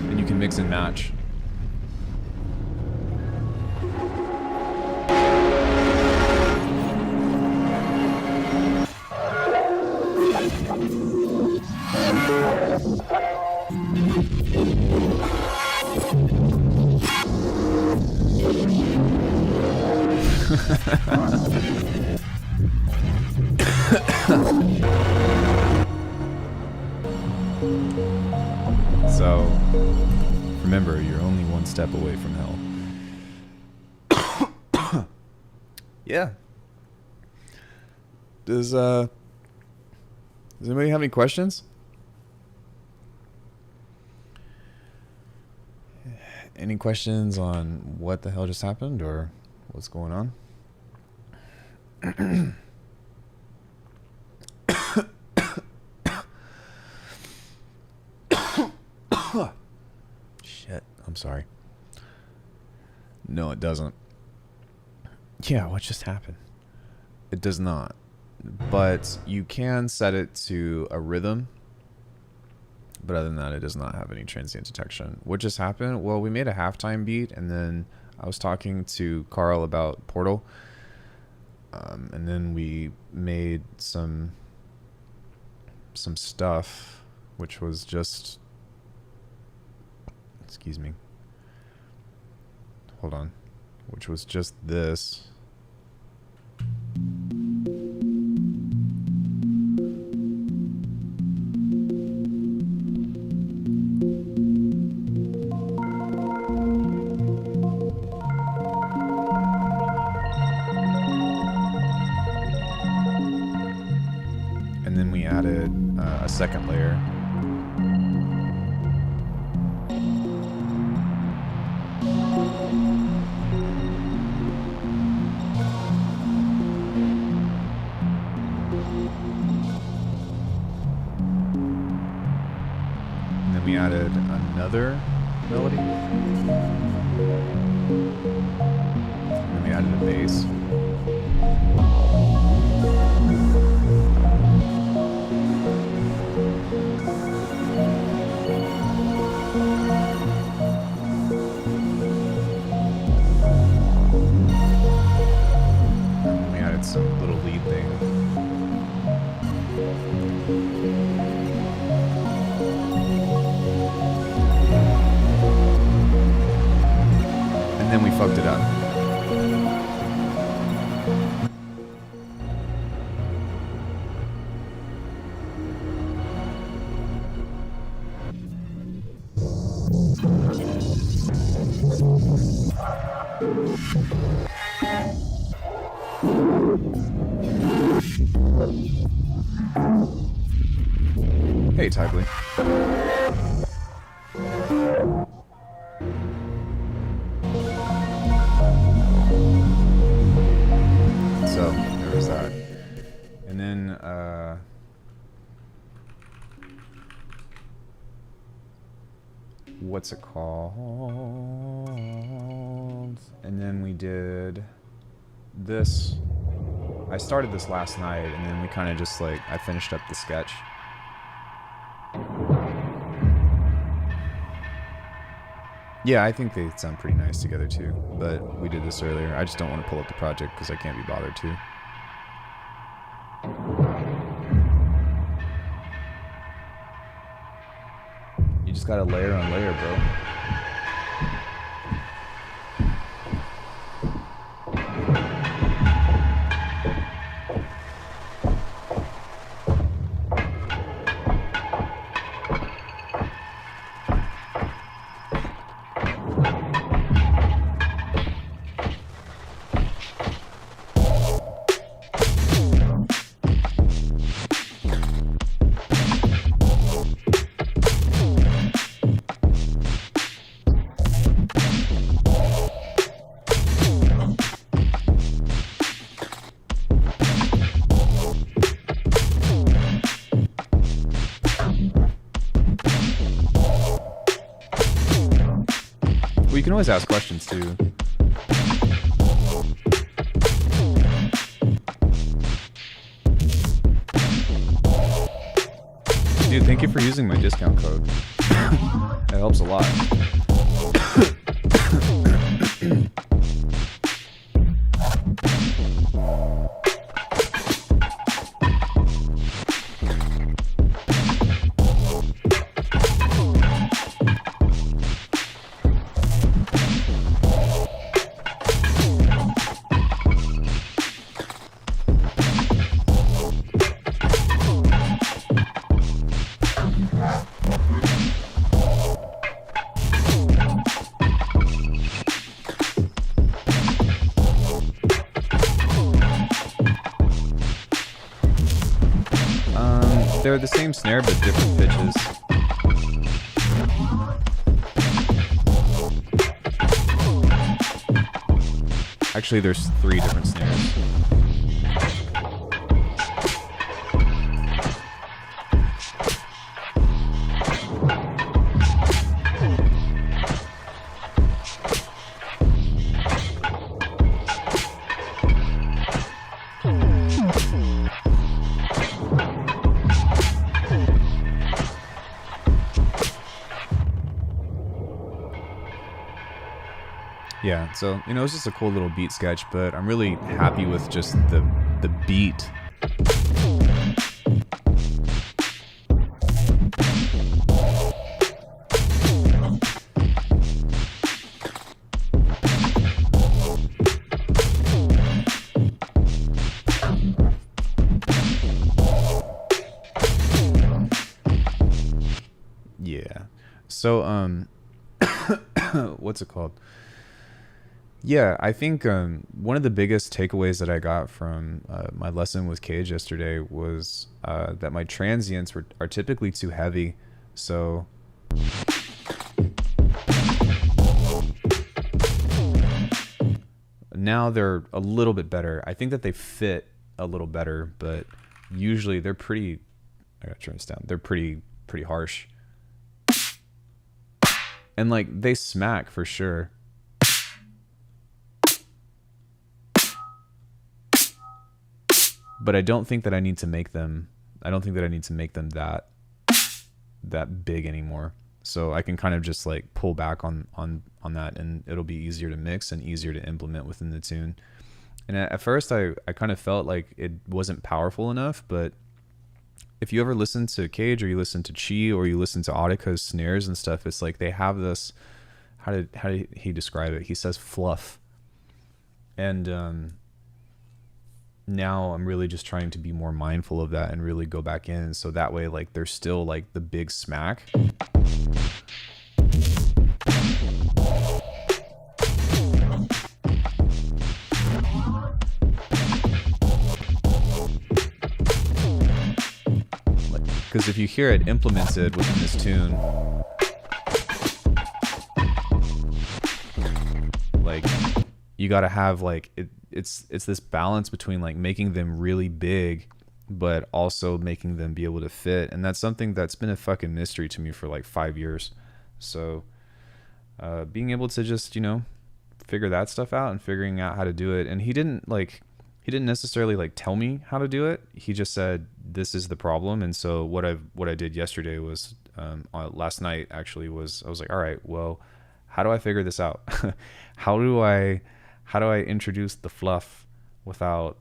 And you can mix and match. So, remember, you're only one step away from hell. Yeah. Does anybody have any questions? any questions on what the hell just happened or what's going on? Shit, I'm sorry. No, it doesn't. Yeah, what just happened? It does not. But you can set it to a rhythm. But other than that, it does not have any transient detection. What just happened? Well, we made a halftime beat, and then I was talking to Carl about Portal. And then we made some stuff, which was just... Excuse me. Hold on. Which was just this. And then we added a second layer. We added another melody. And then we added a bass. And we added some little lead thing. And then we fucked it up. Hey, Tybley. So there was that, and then what's it called? And then we did this. I started this last night, and then we kind of just like I finished up the sketch. Yeah, I think they sound pretty nice together too, but we did this earlier. I just don't want to pull up the project because I can't be bothered to. You just gotta layer on layer, bro. You can always ask questions too. Dude, thank you for using my discount code. That helps a lot. They're the same snare but different pitches. Actually, there's 3 different snares. Yeah, so, you know, it's just a cool little beat sketch, but I'm really happy with just the beat. Yeah. So, what's it called? Yeah, I think one of the biggest takeaways that I got from my lesson with KAGE yesterday was that my transients are typically too heavy. So now they're a little bit better. I think that they fit a little better, but usually they're pretty, I gotta turn this down, they're pretty harsh. And like they smack for sure. But I don't think that I need to make them that big anymore. So I can kind of just like pull back on that, and it'll be easier to mix and easier to implement within the tune. And at first I kind of felt like it wasn't powerful enough, but if you ever listen to KAGE or you listen to Chi or you listen to Audika's snares and stuff, it's like they have this, how did he describe it? He says fluff. And now I'm really just trying to be more mindful of that and really go back in. So that way, like, there's still like the big smack. Because if you hear it implemented within this tune, like, you got to have like it's this balance between like making them really big but also making them be able to fit, and that's something that's been a fucking mystery to me for like 5 years. So being able to just, you know, figure that stuff out and figuring out how to do it. And he didn't necessarily like tell me how to do it. He just said this is the problem. And so what I did yesterday was last night actually was, I was like, all right, well, how do I figure this out? How do I introduce the fluff without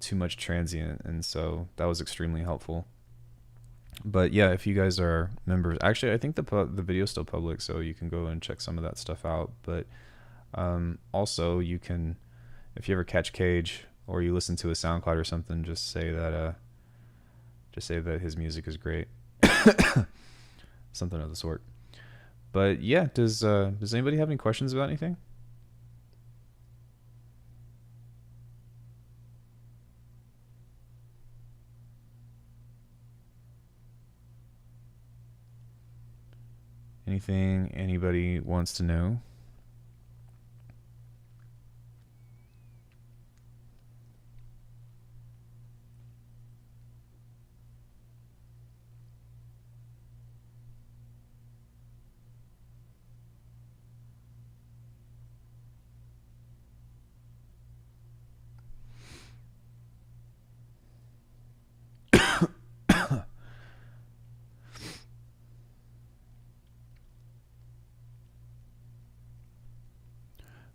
too much transient? And so that was extremely helpful. But yeah, if you guys are members, actually, I think the video is still public, so you can go and check some of that stuff out. But also you can, if you ever catch KAGE or you listen to a SoundCloud or something, just say that his music is great. Something of the sort. But yeah, does anybody have any questions about anything? Anything anybody wants to know?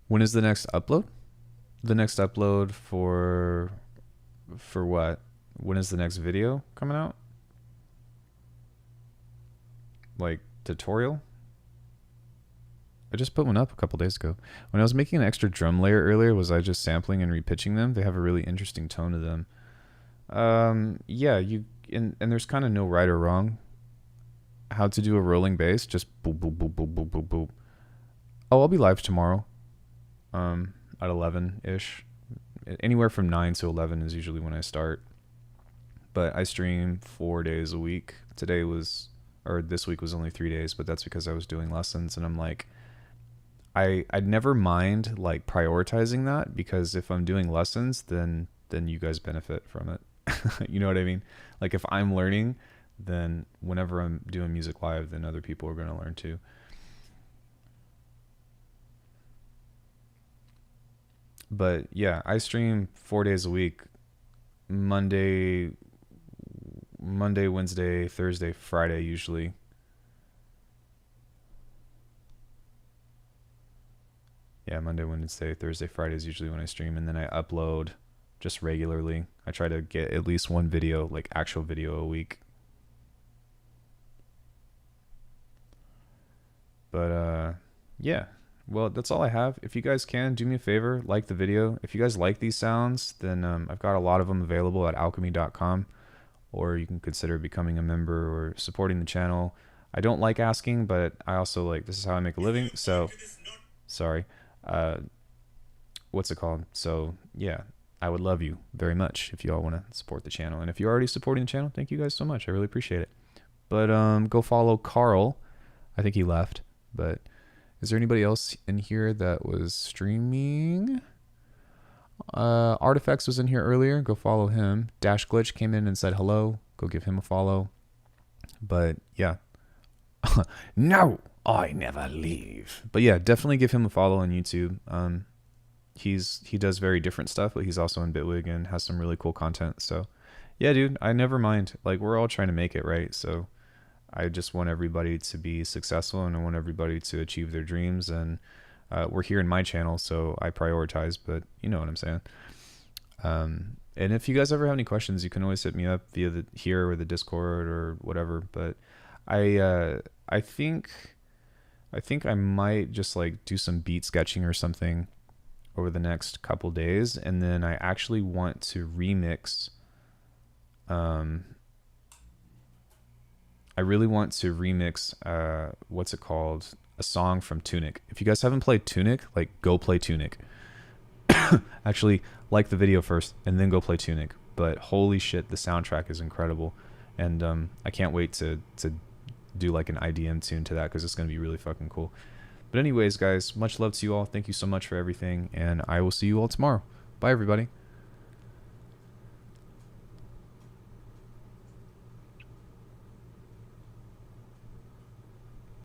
When is the next upload? The next upload for what? When is the next video coming out? Like tutorial? I just put one up a couple days ago. When I was making an extra drum layer earlier, was I just sampling and repitching them? They have a really interesting tone to them. Yeah, and there's kind of no right or wrong. How to do a rolling bass? Just boop boop boop boop boop boop boop. Oh, I'll be live tomorrow. At 11-ish. Anywhere from 9 to 11 is usually when I start. But I stream 4 days a week. This week was only 3 days, but that's because I was doing lessons, and I'm like, I'd never mind like prioritizing that, because if I'm doing lessons, then you guys benefit from it. You know what I mean? Like if I'm learning, then whenever I'm doing music live, then other people are going to learn too. But yeah, I stream 4 days a week. Monday, Wednesday, Thursday, Friday usually. Yeah, Monday, Wednesday, Thursday, Friday is usually when I stream, and then I upload just regularly. I try to get at least one video, like actual video a week. But yeah. Well, that's all I have. If you guys can, do me a favor, like the video. If you guys like these sounds, then I've got a lot of them available at alckemy.com, or you can consider becoming a member or supporting the channel. I don't like asking, but I also like, this is how I make a living, so sorry. What's it called? So yeah, I would love you very much if you all want to support the channel. And if you're already supporting the channel, thank you guys so much. I really appreciate it. But go follow Carl. I think he left, but is there anybody else in here that was streaming? Artifacts was in here earlier. Go follow him. Dash Glitch came in and said hello. Go give him a follow. But yeah. No, I never leave. But yeah, definitely give him a follow on YouTube. He does very different stuff, but he's also in Bitwig and has some really cool content. So yeah, dude, I never mind. Like, we're all trying to make it, right? So I just want everybody to be successful, and I want everybody to achieve their dreams. And we're here in my channel, so I prioritize, but you know what I'm saying. And if you guys ever have any questions, you can always hit me up via the here or the Discord or whatever. But I think I might just like do some beat sketching or something over the next couple days, and then I actually want to remix. I really want to remix, what's it called? A song from Tunic. If you guys haven't played Tunic, like, go play Tunic. Actually, like the video first, and then go play Tunic. But holy shit, the soundtrack is incredible. And I can't wait to do like an IDM tune to that, because it's going to be really fucking cool. But anyways, guys, much love to you all. Thank you so much for everything, and I will see you all tomorrow. Bye, everybody.